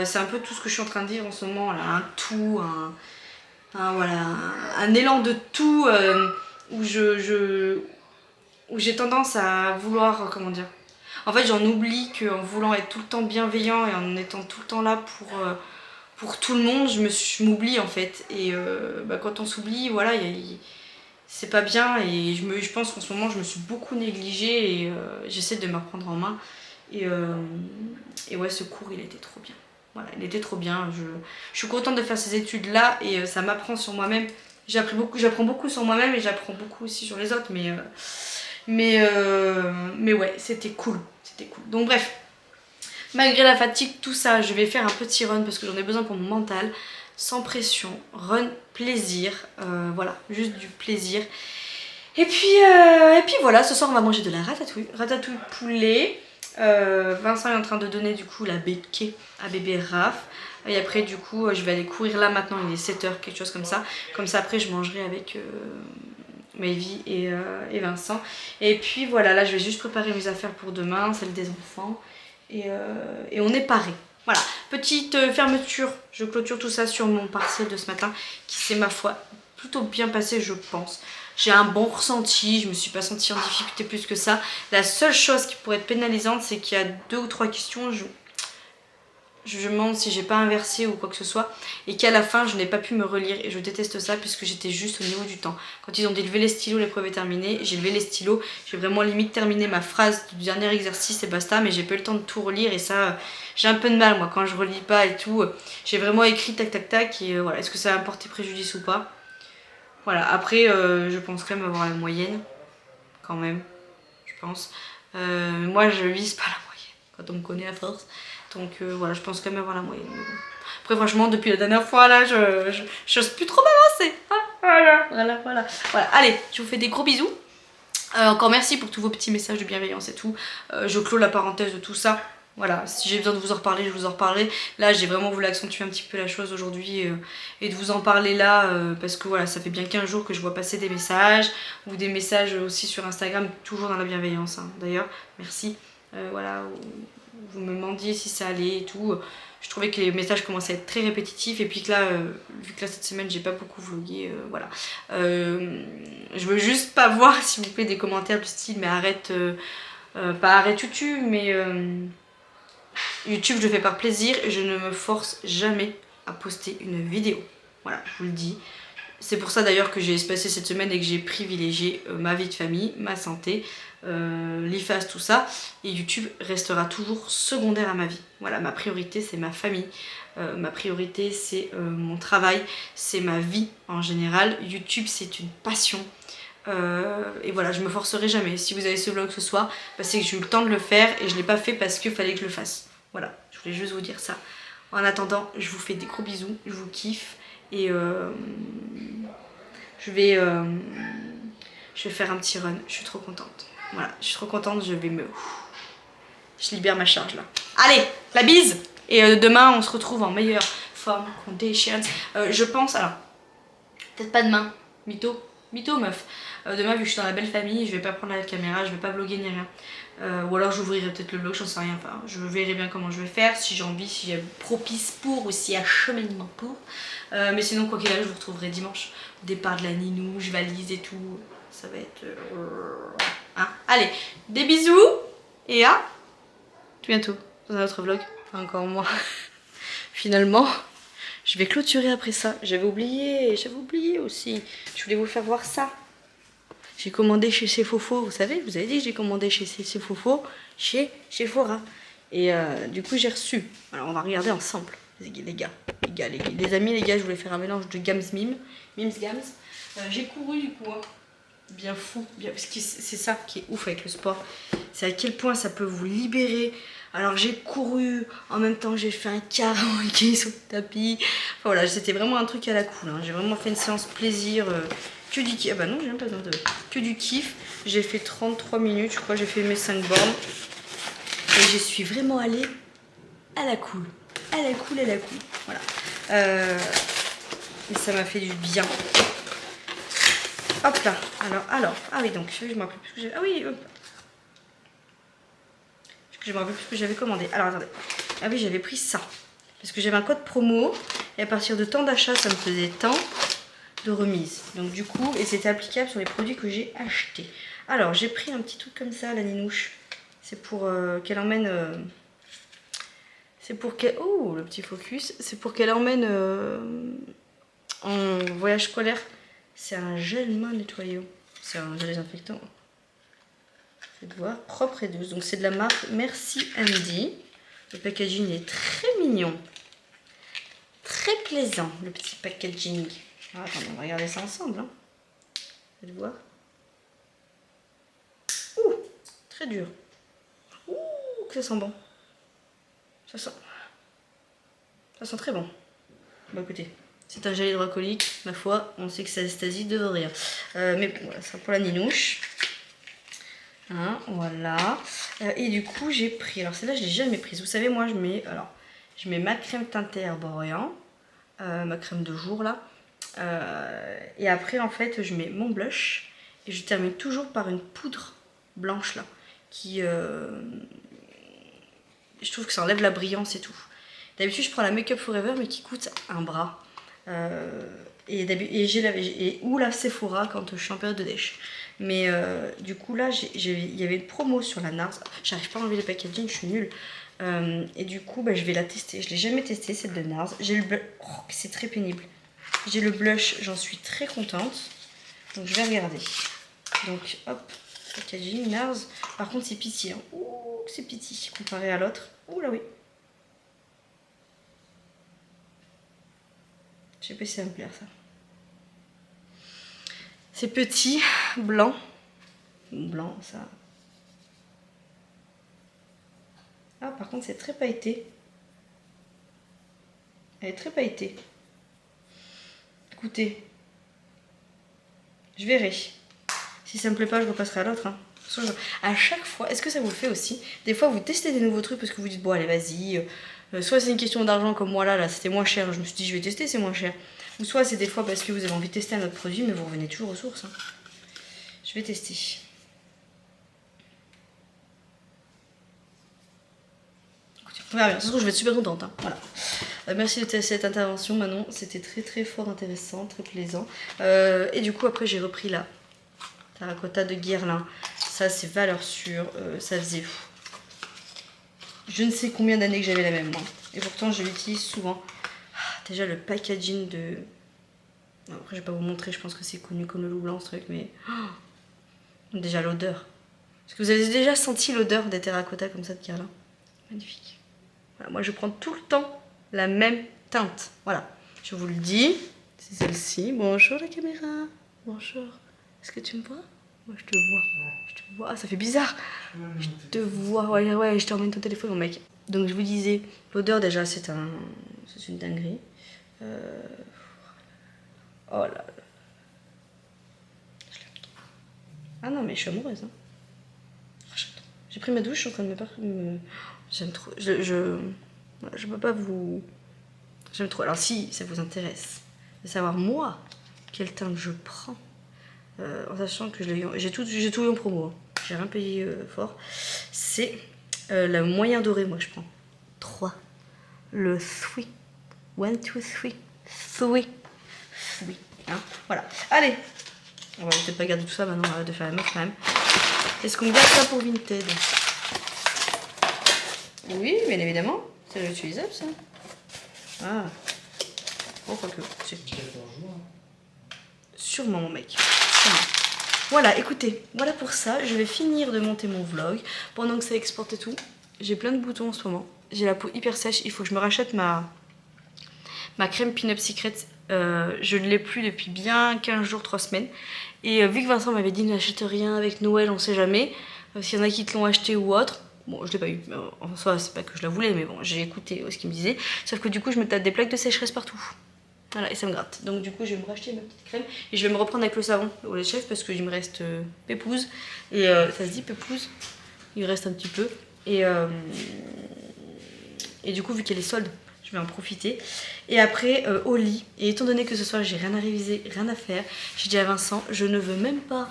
B: C'est un peu tout ce que je suis en train de vivre en ce moment là, un tout, voilà, un élan de tout où j'ai tendance à vouloir, comment dire, en fait j'en oublie qu'en voulant être tout le temps bienveillant et en étant tout le temps là pour tout le monde, je m'oublie en fait. Et bah, quand on s'oublie, voilà, c'est pas bien. Et je pense qu'en ce moment je me suis beaucoup négligée et j'essaie de me reprendre en main. Et ouais, ce cours il était trop bien. Voilà, il était trop bien. Je suis contente de faire ces études là et ça m'apprend sur moi-même. J'apprends beaucoup sur moi-même et j'apprends beaucoup aussi sur les autres. Mais ouais, c'était cool. Donc bref, malgré la fatigue, tout ça, je vais faire un petit run parce que j'en ai besoin pour mon mental. Sans pression, run, plaisir. Voilà, juste du plaisir. Et puis voilà, ce soir on va manger de la ratatouille. Ratatouille poulet. Vincent est en train de donner du coup la béquée à bébé Raph. Et après du coup je vais aller courir là maintenant, il est 7h, quelque chose comme ça. Comme ça après je mangerai avec Maëvy et Vincent. Et puis voilà, là je vais juste préparer mes affaires pour demain, celle des enfants. Et on est paré. Voilà, petite fermeture, je clôture tout ça sur mon partiel de ce matin qui s'est ma foi plutôt bien passé je pense. J'ai un bon ressenti, je me suis pas sentie en difficulté plus que ça. La seule chose qui pourrait être pénalisante, c'est qu'il y a 2 ou 3 questions, je me demande si j'ai pas inversé ou quoi que ce soit, et qu'à la fin je n'ai pas pu me relire, et je déteste ça puisque j'étais juste au niveau du temps. Quand ils ont dit lever les stylos, l'épreuve est terminée, j'ai levé les stylos, j'ai vraiment limite terminé ma phrase du dernier exercice et basta, mais j'ai pas eu le temps de tout relire et ça, j'ai un peu de mal moi quand je relis pas et tout. J'ai vraiment écrit tac tac tac et voilà, est-ce que ça va porter préjudice ou pas? Voilà, après je pense quand même avoir la moyenne, quand même, je pense. Moi je vise pas la moyenne, quand on me connaît à force. Donc voilà, je pense quand même avoir la moyenne. Après franchement, depuis la dernière fois là, je n'ose plus trop m'avancer. Ah, voilà. Allez, je vous fais des gros bisous. Encore merci pour tous vos petits messages de bienveillance et tout. Je clôt la parenthèse de tout ça. Voilà, si j'ai besoin de vous en reparler, je vous en reparlerai. Là, j'ai vraiment voulu accentuer un petit peu la chose aujourd'hui et de vous en parler là parce que voilà, ça fait bien 15 jours que je vois passer des messages ou des messages aussi sur Instagram, toujours dans la bienveillance. Hein. D'ailleurs, merci. Voilà, vous me demandiez si ça allait et tout. Je trouvais que les messages commençaient à être très répétitifs et puis que là, vu que là cette semaine j'ai pas beaucoup vlogué, voilà. Je veux juste pas voir s'il vous plaît des commentaires du style mais arrête, pas arrête YouTube, mais YouTube je le fais par plaisir et je ne me force jamais à poster une vidéo. Voilà, je vous le dis. C'est pour ça d'ailleurs que j'ai espacé cette semaine et que j'ai privilégié ma vie de famille, ma santé.
D: l'IFAS, tout ça. Et YouTube restera toujours secondaire à ma vie. Voilà, ma priorité c'est ma famille. Ma priorité c'est mon travail, c'est ma vie en général. YouTube c'est une passion. Et voilà, je me forcerai jamais. Si vous avez ce vlog ce soir, bah, c'est que j'ai eu le temps de le faire et je l'ai pas fait parce qu'il fallait que je le fasse. Voilà, je voulais juste vous dire ça. En attendant, je vous fais des gros bisous, je vous kiffe et je vais faire un petit run. Je suis trop contente. Voilà, je suis trop contente, je libère ma charge là. Allez, la bise. Et demain, on se retrouve en meilleure forme, conditions. Je pense, alors, peut-être pas demain, mytho meuf. Demain, vu que je suis dans la belle famille, je vais pas prendre la caméra, je vais pas vlogger ni rien. Ou alors j'ouvrirai peut-être le vlog, j'en sais rien. Enfin, je verrai bien comment je vais faire, si j'ai envie, si j'ai propice pour ou s'il y a cheminement pour. Mais sinon, quoi qu'il arrive, je vous retrouverai dimanche. Au départ de la ninouche, valise et tout. Ça va être... hein. Allez, des bisous et à tout bientôt dans un autre vlog. Enfin, encore moins. Finalement, je vais clôturer après ça. J'avais oublié aussi. Je voulais vous faire voir ça. J'ai commandé chez Sephora, vous savez, je vous avez dit que j'ai commandé chez Sephora, chez Sephora. Et du coup j'ai reçu. Alors on va regarder ensemble, les amis, les gars, je voulais faire un mélange de Gams Mims Gams. J'ai couru du coup, hein. Bien fou, bien, parce que c'est ça qui est ouf avec le sport. C'est à quel point ça peut vous libérer. Alors j'ai couru, en même temps j'ai fait un karaoké sur le tapis. Enfin voilà, c'était vraiment un truc à la cool, hein. J'ai vraiment fait une séance plaisir. Que du kiff. Ah bah non, j'ai même pas besoin de... Que du kiff. J'ai fait 33 minutes, je crois, j'ai fait mes 5 bornes. Et je suis vraiment allée à la cool. À la cool. Voilà. Et ça m'a fait du bien. Hop là. Alors. Ah oui, donc, je me rappelle plus ce que j'avais... Ah oui, hop. Je me rappelle plus ce que j'avais commandé. Alors, attendez. Ah oui, j'avais pris ça. Parce que j'avais un code promo. Et à partir de tant d'achats, ça me faisait tant de remise. Donc du coup, et c'était applicable sur les produits que j'ai achetés. Alors, j'ai pris un petit truc comme ça, la ninouche. C'est pour qu'elle emmène... c'est pour qu'elle... Oh, le petit focus. C'est pour qu'elle emmène en voyage scolaire. C'est un gel main nettoyant. C'est un gel désinfectant. Faites voir, propre et douce. Donc c'est de la marque Merci Andy. Le packaging est très mignon. Très plaisant, le petit packaging. Ah, attendez, on va regarder ça ensemble. Hein. Faites voir. Ouh, très dur. Ouh, que ça sent bon. Ça sent très bon. Bon, écoutez, c'est un gel hydroalcoolique. Ma foi, on sait que ça Anastasie de rien. Mais bon, voilà, ça sera pour la ninouche. Hein, voilà. Et du coup, j'ai pris. Alors, celle-là, je l'ai jamais prise. Vous savez, moi, je mets ma crème teintée Herborian. Ma crème de jour, là. Et après, en fait, je mets mon blush. Et je termine toujours par une poudre blanche, là. Qui... je trouve que ça enlève la brillance et tout. D'habitude, je prends la Make Up Forever, mais qui coûte un bras. Ou la Sephora quand je suis en période de dèche. Mais du coup là il y avait une promo sur la NARS. J'arrive pas à enlever le packaging, je suis nulle. Et du coup je vais la tester. Je l'ai jamais testée, celle de NARS. J'ai le blush, oh, c'est très pénible. J'ai le blush, j'en suis très contente. Donc je vais regarder. Donc hop, packaging NARS. Par contre c'est petit, hein. Ouh, c'est petit comparé à l'autre. Ouh là oui. Je sais pas si ça va me plaire ça. C'est petit, blanc. Blanc, ça. Ah, par contre, c'est très pailleté. Elle est très pailletée. Écoutez, je verrai. Si ça me plaît pas, je repasserai à l'autre. Hein. À chaque fois, est-ce que ça vous le fait aussi? Des fois, vous testez des nouveaux trucs parce que vous dites, bon, allez, vas-y. Soit c'est une question d'argent comme moi là, c'était moins cher. Je me suis dit, je vais tester, c'est moins cher. Ou soit c'est des fois parce que vous avez envie de tester un autre produit, mais vous revenez toujours aux sources. Hein. Je vais tester. Écoutez, on verra bien. De toute façon, je vais être super contente. Hein. Voilà. Merci de cette intervention, Manon. C'était très très fort intéressant, très plaisant. Et du coup, après, j'ai repris la terracotta de Guerlain. Ça, c'est valeur sûre. Ça faisait je ne sais combien d'années que j'avais la même, moi. Et pourtant, je l'utilise souvent. Déjà, le packaging de... Après, je vais pas vous montrer, je pense que c'est connu comme le loup blanc, ce truc, mais... Déjà, l'odeur. Est-ce que vous avez déjà senti l'odeur des terracotta comme ça de Guerlain? Magnifique. Voilà, moi je prends tout le temps la même teinte. Voilà, je vous le dis, c'est celle-ci. Bonjour la caméra. Bonjour. Est-ce que tu me vois? Moi je te vois. Je te vois. Ah, ça fait bizarre. Je te vois. Ouais, je t'emmène ton téléphone, mon mec. Donc je vous disais, l'odeur déjà c'est une dinguerie. Oh là là. Ah non mais je suis amoureuse. Hein. J'ai pris ma douche, je suis en train de me... J'aime trop. Je peux pas vous... J'aime trop. Alors si ça vous intéresse de savoir moi quelle teinte je prends, en sachant que j'ai tout eu en promo, hein. J'ai rien payé fort. C'est le moyen doré moi que je prends. 3. Le 3. 1, 2, 3. 3. Hein, voilà. Allez. On va peut-être pas garder tout ça maintenant, de faire la meuf quand même. Est-ce qu'on garde ça pour Vinted? Oui, bien évidemment. C'est réutilisable ça. Ah. Bon, quoique. Sûrement, mon mec. Sûrement. Voilà, écoutez, voilà pour ça. Je vais finir de monter mon vlog. Pendant que ça exporte et tout, j'ai plein de boutons en ce moment. J'ai la peau hyper sèche. Il faut que je me rachète ma crème Pin-Up Secret. Je ne l'ai plus depuis bien 15 jours, 3 semaines. Et vu que Vincent m'avait dit n'achète rien avec Noël, on sait jamais. S'il y en a qui te l'ont acheté ou autre. Bon, je l'ai pas eu. En soi, c'est pas que je la voulais, mais bon, j'ai écouté ce qu'il me disait. Sauf que du coup, je me tape des plaques de sécheresse partout. Voilà, et ça me gratte. Donc du coup, je vais me racheter ma petite crème. Et je vais me reprendre avec le savon au lait de chef parce qu'il me reste pépouze. Et ça se dit pépouze. Il reste un petit peu. Et du coup, vu qu'il y a les soldes, je vais en profiter. Et après, au lit. Et étant donné que ce soir, j'ai rien à réviser, rien à faire, j'ai dit à Vincent, je ne veux même pas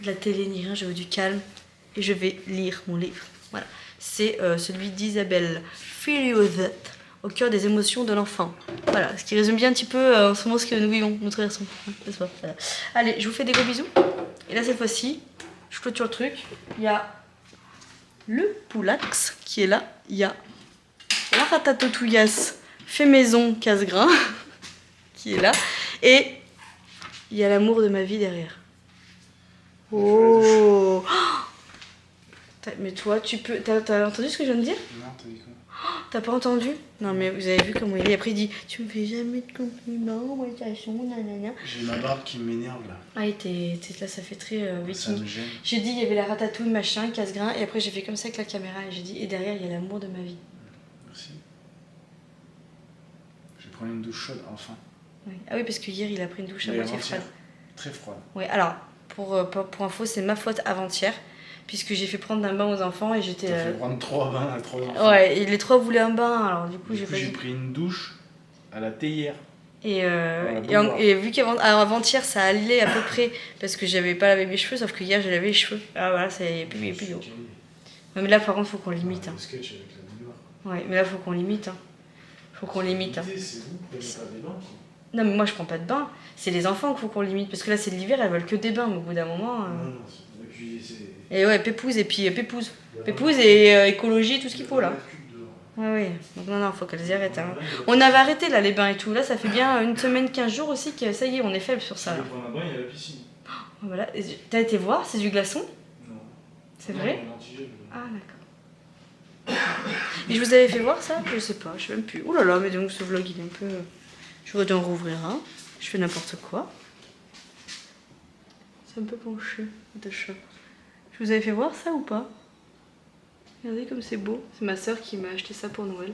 D: de la télé ni rien, je veux du calme. Et je vais lire mon livre. Voilà. C'est celui d'Isabelle Filiozet, Au cœur des émotions de l'enfant. Voilà. Ce qui résume bien un petit peu en ce moment ce que nous vivons, notre garçon. N'est-ce pas? Voilà. Allez, je vous fais des gros bisous. Et là, cette fois-ci, je clôture le truc. Il y a le poulax qui est là. Il y a la ratatouillas fait maison casse-grain qui est là. Et il y a l'amour de ma vie derrière. Oh! Mais toi, tu peux... T'as entendu ce que je viens de dire?
E: Non, t'as dit quoi?
D: T'as pas entendu? Non, mais vous avez vu comment il est. Après, il dit tu me fais jamais de compliments, moi, t'as son, nanana.
E: J'ai ma barbe qui m'énerve là.
D: Ah, et là, ça fait très
E: Ça
D: viking.
E: me gêne.
D: J'ai dit, il y avait la ratatouille, machin, casse-grain. Et après, j'ai fait comme ça avec la caméra. Et j'ai dit, et derrière, il y a l'amour de ma vie.
E: Merci. Je vais prendre une douche chaude enfin.
D: Oui. Ah oui, parce que hier, il a pris une douche à
E: Mais
D: moitié
E: avant-hier.
D: froide.
E: Très froide.
D: Ouais, alors, pour info, c'est ma faute avant-hier. Puisque j'ai fait prendre un bain aux enfants et j'étais...
E: T'as fait prendre 3 bains à 3 enfants.
D: Ouais, et les 3 voulaient un bain, alors du coup, j'ai pas
E: j'ai
D: dit.
E: pris une douche à la théière.
D: Et vu qu'avant-hier, ça allait à peu près, parce que j'avais pas lavé mes cheveux, sauf que hier, j'ai lavé les cheveux. Ah voilà, c'est plus d'eau. Ouais, mais là, par contre, faut qu'on limite. Hein.
E: Le sketch avec la baignoire.
D: Ouais, mais là, faut qu'on limite. Hein. Faut qu'on limite. Hein.
E: C'est vous, vous prenez pas des bains quoi.
D: Non, mais moi, je prends pas de bain. C'est les enfants qu'il faut qu'on limite, parce que là, c'est l'hiver, elles veulent que des bains, mais au bout d'un moment...
E: Non, et puis c'est...
D: Et ouais, pépouze, et puis pépouze. Pépouze et écologie, tout ce qu'il faut, là. Ouais, ouais. Donc non, faut qu'elles y arrêtent. Hein. On avait arrêté, là, les bains et tout. Là, ça fait bien une semaine, 15 jours aussi que ça y est, on est faible sur ça.
E: Je
D: Là.
E: vais prendre un bain, il y a la piscine.
D: Voilà. T'as été voir, c'est du glaçon?
E: Non.
D: C'est vrai?
E: Non, l'antigel.
D: Ah, d'accord. Et je vous avais fait voir ça? Je sais pas, je sais même plus. Ouh là là, mais donc ce vlog, il est un peu... Je vais en rouvrir un. Je fais n'importe quoi. C'est un peu penché, de chat. Je vous avais fait voir ça ou pas? Regardez comme c'est beau. C'est ma soeur qui m'a acheté ça pour Noël.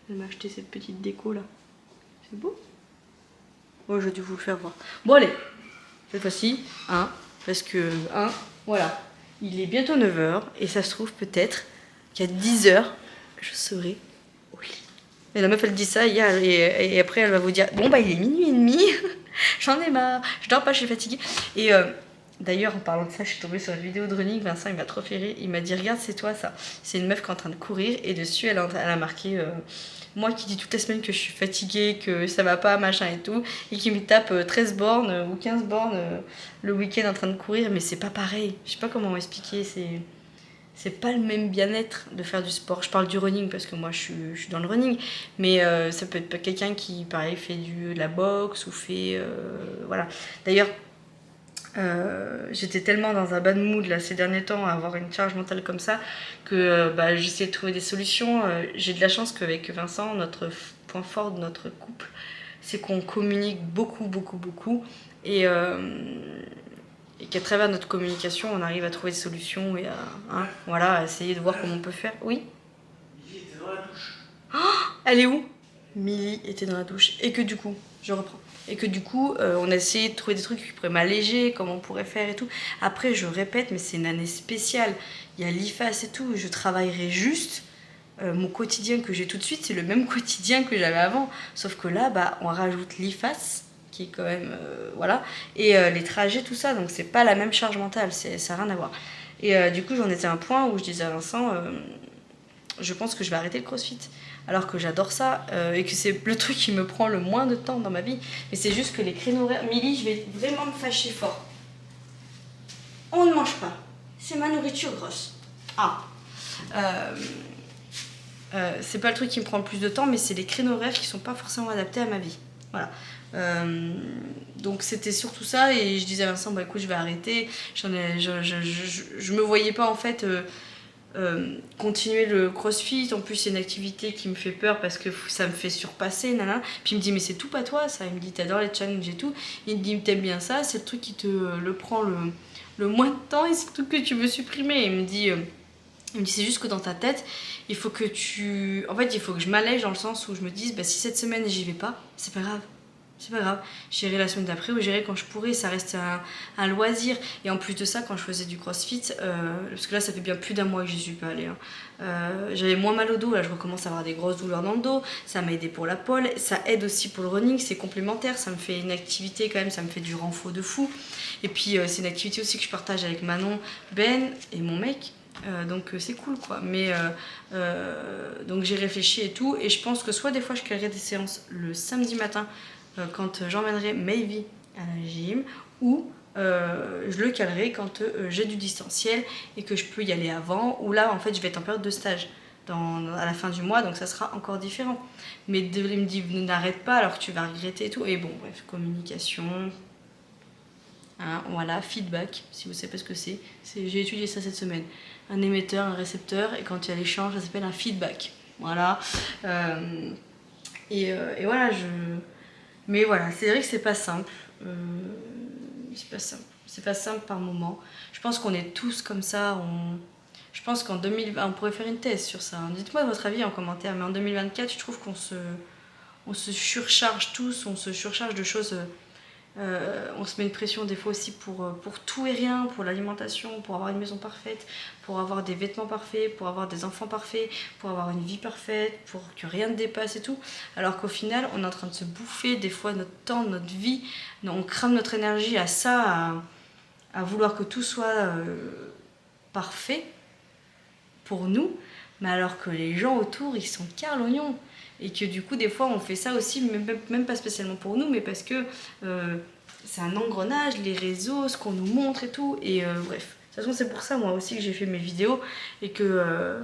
D: Elle m'a acheté cette petite déco là. C'est beau? Bon, j'ai dû vous le faire voir. Bon, allez. Cette fois-ci, parce que, voilà. Il est bientôt 9h et ça se trouve peut-être qu'à 10h, je serai au lit. Et la meuf, elle dit ça hier et après, elle va vous dire bon, bah, il est minuit et demi. J'en ai marre. Je dors pas, je suis fatiguée. Et d'ailleurs, en parlant de ça, je suis tombée sur une vidéo de running. Vincent, il m'a trop fait rire. Il m'a dit regarde, c'est toi ça. C'est une meuf qui est en train de courir et dessus, elle a marqué moi qui dis toutes les semaines que je suis fatiguée, que ça va pas, machin et tout, et qui me tape 13 bornes ou 15 bornes le week-end en train de courir. Mais c'est pas pareil. Je sais pas comment expliquer. C'est pas le même bien-être de faire du sport. Je parle du running parce que moi je suis dans le running, mais ça peut être quelqu'un qui, pareil, fait de la boxe ou fait... voilà. D'ailleurs, j'étais tellement dans un bad mood là, ces derniers temps à avoir une charge mentale comme ça que j'essayais de trouver des solutions. J'ai de la chance qu'avec Vincent, notre point fort de notre couple, c'est qu'on communique beaucoup et qu'à travers notre communication, on arrive à trouver des solutions et à essayer de voir comment on peut faire. Oui.
E: Milly était dans la douche.
D: Elle est où? Milly était dans la douche. Et que du coup, je reprends. Et que du coup, on a essayé de trouver des trucs qui pourraient m'alléger, comment on pourrait faire et tout. Après, je répète, mais c'est une année spéciale. Il y a l'IFAS et tout. Je travaillerai juste. Mon quotidien que j'ai tout de suite, c'est le même quotidien que j'avais avant. Sauf que là, on rajoute l'IFAS, qui est quand même... voilà. Et les trajets, tout ça. Donc, c'est pas la même charge mentale. Ça n'a rien à voir. Et du coup, j'en étais à un point où je disais à Vincent... je pense que je vais arrêter le crossfit alors que j'adore ça et que c'est le truc qui me prend le moins de temps dans ma vie, mais c'est juste que les créneaux horaires... Milly, je vais vraiment me fâcher fort. On ne mange pas, c'est ma nourriture grosse. C'est pas le truc qui me prend le plus de temps, mais c'est les créneaux horaires qui sont pas forcément adaptés à ma vie. Voilà. Donc c'était surtout ça, et je disais à Vincent, écoute, je vais arrêter. Je me voyais pas en fait continuer le crossfit. En plus, c'est une activité qui me fait peur parce que ça me fait surpasser, nana. Puis il me dit, mais c'est tout pas toi ça. Il me dit, t'adores les challenges et tout. Il me dit, t'aimes bien ça, c'est le truc qui te le prend le moins de temps et c'est le truc que tu veux supprimer. Il me dit, c'est juste que dans ta tête, il faut que il faut que je m'allège dans le sens où je me dise, si cette semaine j'y vais pas, c'est pas grave. C'est pas grave, j'irai la semaine d'après ou j'irai quand je pourrai, ça reste un loisir. Et en plus de ça, quand je faisais du crossfit, parce que là ça fait bien plus d'un mois que j'y suis pas allée, j'avais moins mal au dos, là je recommence à avoir des grosses douleurs dans le dos, ça m'a aidé pour la pole, ça aide aussi pour le running, c'est complémentaire, ça me fait une activité quand même, ça me fait du renfort de fou. Et puis c'est une activité aussi que je partage avec Manon, Ben et mon mec. Donc c'est cool quoi, mais donc j'ai réfléchi et tout, et je pense que soit des fois je calerai des séances le samedi matin quand j'emmènerai Maybe à la gym, ou je le calerai quand j'ai du distanciel et que je peux y aller avant, ou là en fait je vais être en période de stage à la fin du mois, donc ça sera encore différent. Mais il me dit n'arrête pas alors que tu vas regretter et tout, et bon bref, communication, voilà, feedback, si vous savez pas ce que c'est, j'ai étudié ça cette semaine. Un émetteur, un récepteur, et quand il y a l'échange, ça s'appelle un feedback. Voilà. Et voilà, mais voilà, c'est vrai que c'est pas simple. C'est pas simple par moment. Je pense qu'on est tous comme ça. Je pense qu'en 2020, on pourrait faire une thèse sur ça. Dites-moi votre avis en commentaire. Mais en 2024, je trouve qu'on se surcharge tous, on se surcharge de choses. On se met une pression des fois aussi pour tout et rien, pour l'alimentation, pour avoir une maison parfaite, pour avoir des vêtements parfaits, pour avoir des enfants parfaits, pour avoir une vie parfaite, pour que rien ne dépasse et tout. Alors qu'au final, on est en train de se bouffer des fois notre temps, notre vie. On crame notre énergie à ça, à vouloir que tout soit parfait pour nous, mais alors que les gens autour, ils sont carre l'oignon. Et que du coup, des fois, on fait ça aussi, même pas spécialement pour nous, mais parce que c'est un engrenage, les réseaux, ce qu'on nous montre et tout. Et bref, de toute façon, c'est pour ça, moi aussi, que j'ai fait mes vidéos et que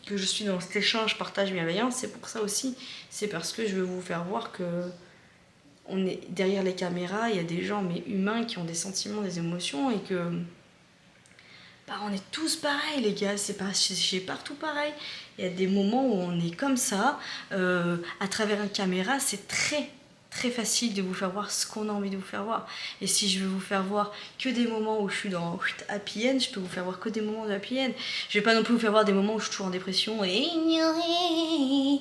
D: je suis dans cet échange, partage, bienveillance. C'est pour ça aussi. C'est parce que je veux vous faire voir que on est derrière les caméras, il y a des gens, mais humains, qui ont des sentiments, des émotions, et que on est tous pareils, les gars, c'est partout pareil. Il y a des moments où on est comme ça, à travers une caméra, c'est très très facile de vous faire voir ce qu'on a envie de vous faire voir. Et si je veux vous faire voir que des moments où je suis dans happy end, je peux vous faire voir que des moments de happy end. Je vais pas non plus vous faire voir des moments où je suis toujours en dépression et ignorer,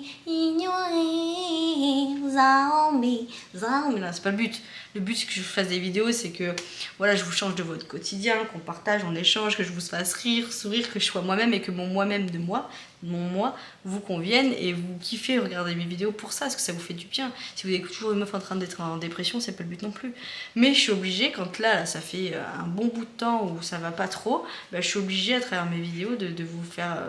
D: zombie. Non, c'est pas le but. Le but, c'est que je fasse des vidéos, c'est que voilà, je vous change de votre quotidien, qu'on partage, on échange, que je vous fasse rire, sourire, que je sois moi-même et que mon moi-même de moi, mon moi, vous convienne et vous kiffez regarder mes vidéos pour ça, parce que ça vous fait du bien. Si vous écoutez toujours une meuf en train d'être en dépression, c'est pas le but non plus. Mais je suis obligée, quand là ça fait un bon bout de temps où ça va pas trop, je suis obligée à travers mes vidéos de vous faire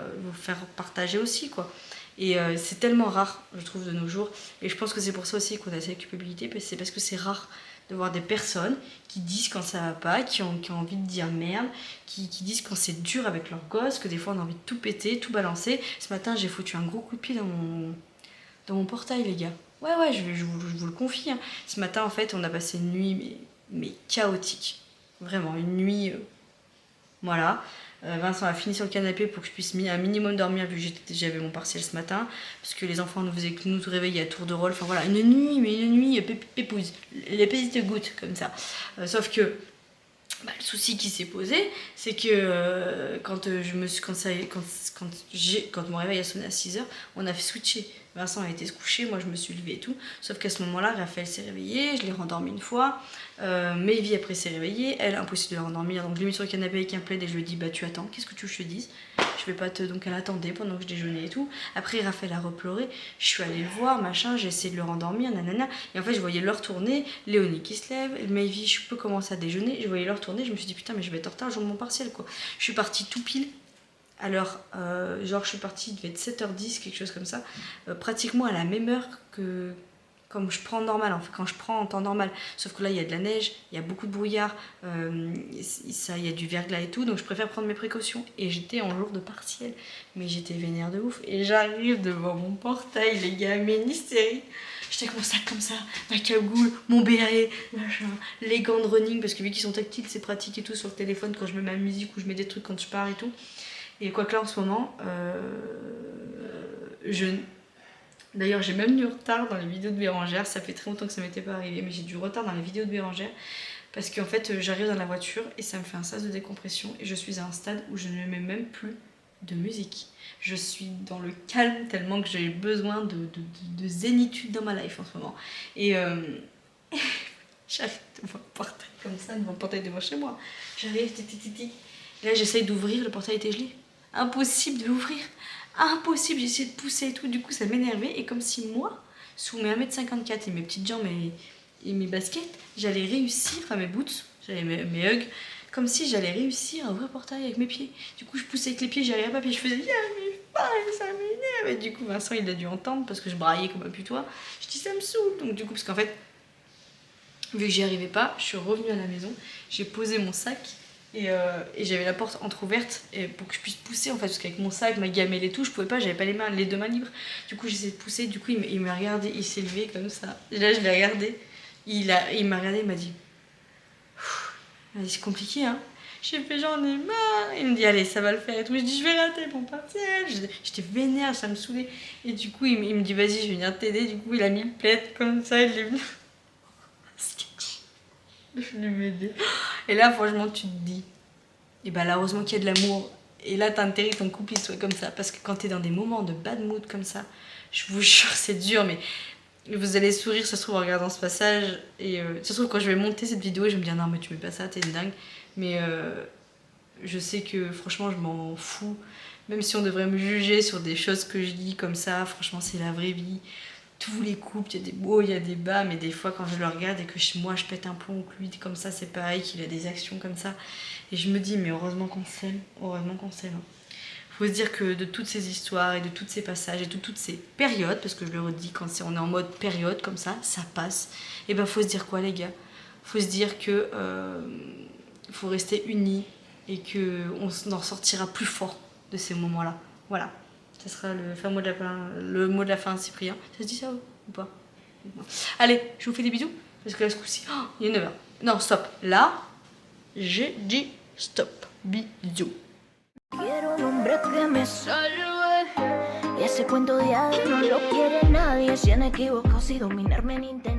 D: partager aussi, quoi. Et c'est tellement rare, je trouve, de nos jours. Et je pense que c'est pour ça aussi qu'on a cette culpabilité, c'est parce que c'est rare de voir des personnes qui disent quand ça va pas, qui ont envie de dire merde, qui disent quand c'est dur avec leur gosse, que des fois on a envie de tout péter, tout balancer. Ce matin, j'ai foutu un gros coup de pied dans mon portail, les gars. Ouais, je vous le confie. Ce matin, en fait, on a passé une nuit mais chaotique. Vraiment, une nuit. Voilà. Vincent a fini sur le canapé pour que je puisse un minimum dormir vu que j'avais mon partiel ce matin. Parce que les enfants nous faisaient nous réveiller à tour de rôle. Enfin voilà, une nuit pépouze. Les petites gouttes comme ça. Sauf que le souci qui s'est posé, c'est que quand mon réveil a sonné à 6h, on a fait switcher. Vincent a été se coucher, moi je me suis levée et tout. Sauf qu'à ce moment-là, Raphaël s'est réveillé, je l'ai rendormi une fois. Maevie après s'est réveillée, elle impossible de la rendormir. Donc je l'ai mis sur le canapé avec un plaid et je lui ai dit bah tu attends, qu'est-ce que tu veux que je te dise? Je vais pas te. Donc elle attendait pendant que je déjeunais et tout. Après Raphaël a repleuré, je suis allée le voir, machin, j'ai essayé de le rendormir, nanana. Et en fait je voyais l'heure tourner, Léonie qui se lève, Maevie je peux commencer à déjeuner, je voyais l'heure tourner, je me suis dit putain mais je vais être en retard, je joue mon partiel quoi. Je suis partie tout pile. Alors, genre je suis partie, il devait être 7h10, quelque chose comme ça, pratiquement à la même heure que comme je prends normal, enfin, quand je prends en temps normal. Sauf que là, il y a de la neige, il y a beaucoup de brouillard, il y a du verglas et tout, donc je préfère prendre mes précautions. Et j'étais en jour de partiel, mais j'étais vénère de ouf. Et j'arrive devant mon portail, les gars, mais une hystérie. J'étais avec mon sac comme ça, ma cagoule, mon béret, machin, les gants de running, parce que vu qu'ils sont tactiles, c'est pratique et tout sur le téléphone quand je mets ma musique ou je mets des trucs quand je pars et tout. Et quoi que là en ce moment, d'ailleurs j'ai même du retard dans les vidéos de Bérangère, ça fait très longtemps que ça m'était pas arrivé, mais j'ai du retard dans les vidéos de Bérangère parce qu'en fait j'arrive dans la voiture et ça me fait un sas de décompression et je suis à un stade où je ne mets même plus de musique. Je suis dans le calme tellement que j'ai besoin de zénitude dans ma life en ce moment. Et j'arrive devant le portail comme ça, devant le portail devant chez moi. J'arrive, là j'essaye d'ouvrir, le portail était gelé. Impossible de l'ouvrir, impossible, j'ai essayé de pousser et tout, du coup ça m'énervait et comme si moi, sous mes 1m54 et mes petites jambes et mes baskets, j'allais réussir, enfin mes boots, j'avais mes hugs, comme si j'allais réussir à ouvrir le portail avec mes pieds. Du coup je poussais avec les pieds, j'y arrivais pas, puis je faisais j'arrive pas, ça m'énerve. Et du coup Vincent il a dû entendre parce que je braillais comme un putois, je dis ça me saoule, donc du coup parce qu'en fait, vu que j'y arrivais pas, je suis revenue à la maison, j'ai posé mon sac. Et j'avais la porte entrouverte pour que je puisse pousser en fait, parce qu'avec mon sac, ma gamelle et tout, je pouvais pas, j'avais pas les deux mains libres. Du coup j'essayais de pousser, du coup il m'a regardé, il s'est levé comme ça. Et là je l'ai regardé, il m'a regardé, il m'a dit c'est compliqué hein. J'ai fait j'en ai marre. Il me dit allez ça va le faire et tout. Je dis je vais rater mon partiel. J'étais vénère, ça me saoulait. Et du coup il me dit vas-y je vais venir t'aider. Du coup il a mis le plaid comme ça, il est venu. Je suis venue m'aider. Et là franchement tu te dis et bah là heureusement qu'il y a de l'amour et là t'as intérêt que ton couple il soit comme ça parce que quand t'es dans des moments de bad mood comme ça, je vous jure c'est dur mais vous allez sourire ça se trouve en regardant ce passage et ça se trouve quand je vais monter cette vidéo je vais me dire non mais tu mets pas ça, t'es une dingue, mais je sais que franchement je m'en fous, même si on devrait me juger sur des choses que je dis comme ça, franchement c'est la vraie vie. Tous les couples, il y a des hauts, il y a des bas, mais des fois quand je le regarde et que moi je pète un plomb ou que lui comme ça c'est pareil, qu'il a des actions comme ça, et je me dis mais heureusement qu'on s'aime, heureusement qu'on s'aime. Faut se dire que de toutes ces histoires et de tous ces passages et de toutes ces périodes, parce que je le redis quand on est en mode période comme ça passe, et ben faut se dire quoi les gars, faut se dire que faut rester unis et qu'on en sortira plus fort de ces moments là, voilà. Ce sera le mot de la fin, Cyprien. Ça se dit ça ou pas? Allez, je vous fais des bisous. Parce que là, ce coup-ci, il est 9h. Non, stop. Là, j'ai dit stop. Bisous.
C: Quiero un hombre que me salve. Y ese cuento de hadas no lo quiere nadie. Si han equivocado, si dominarme en internet.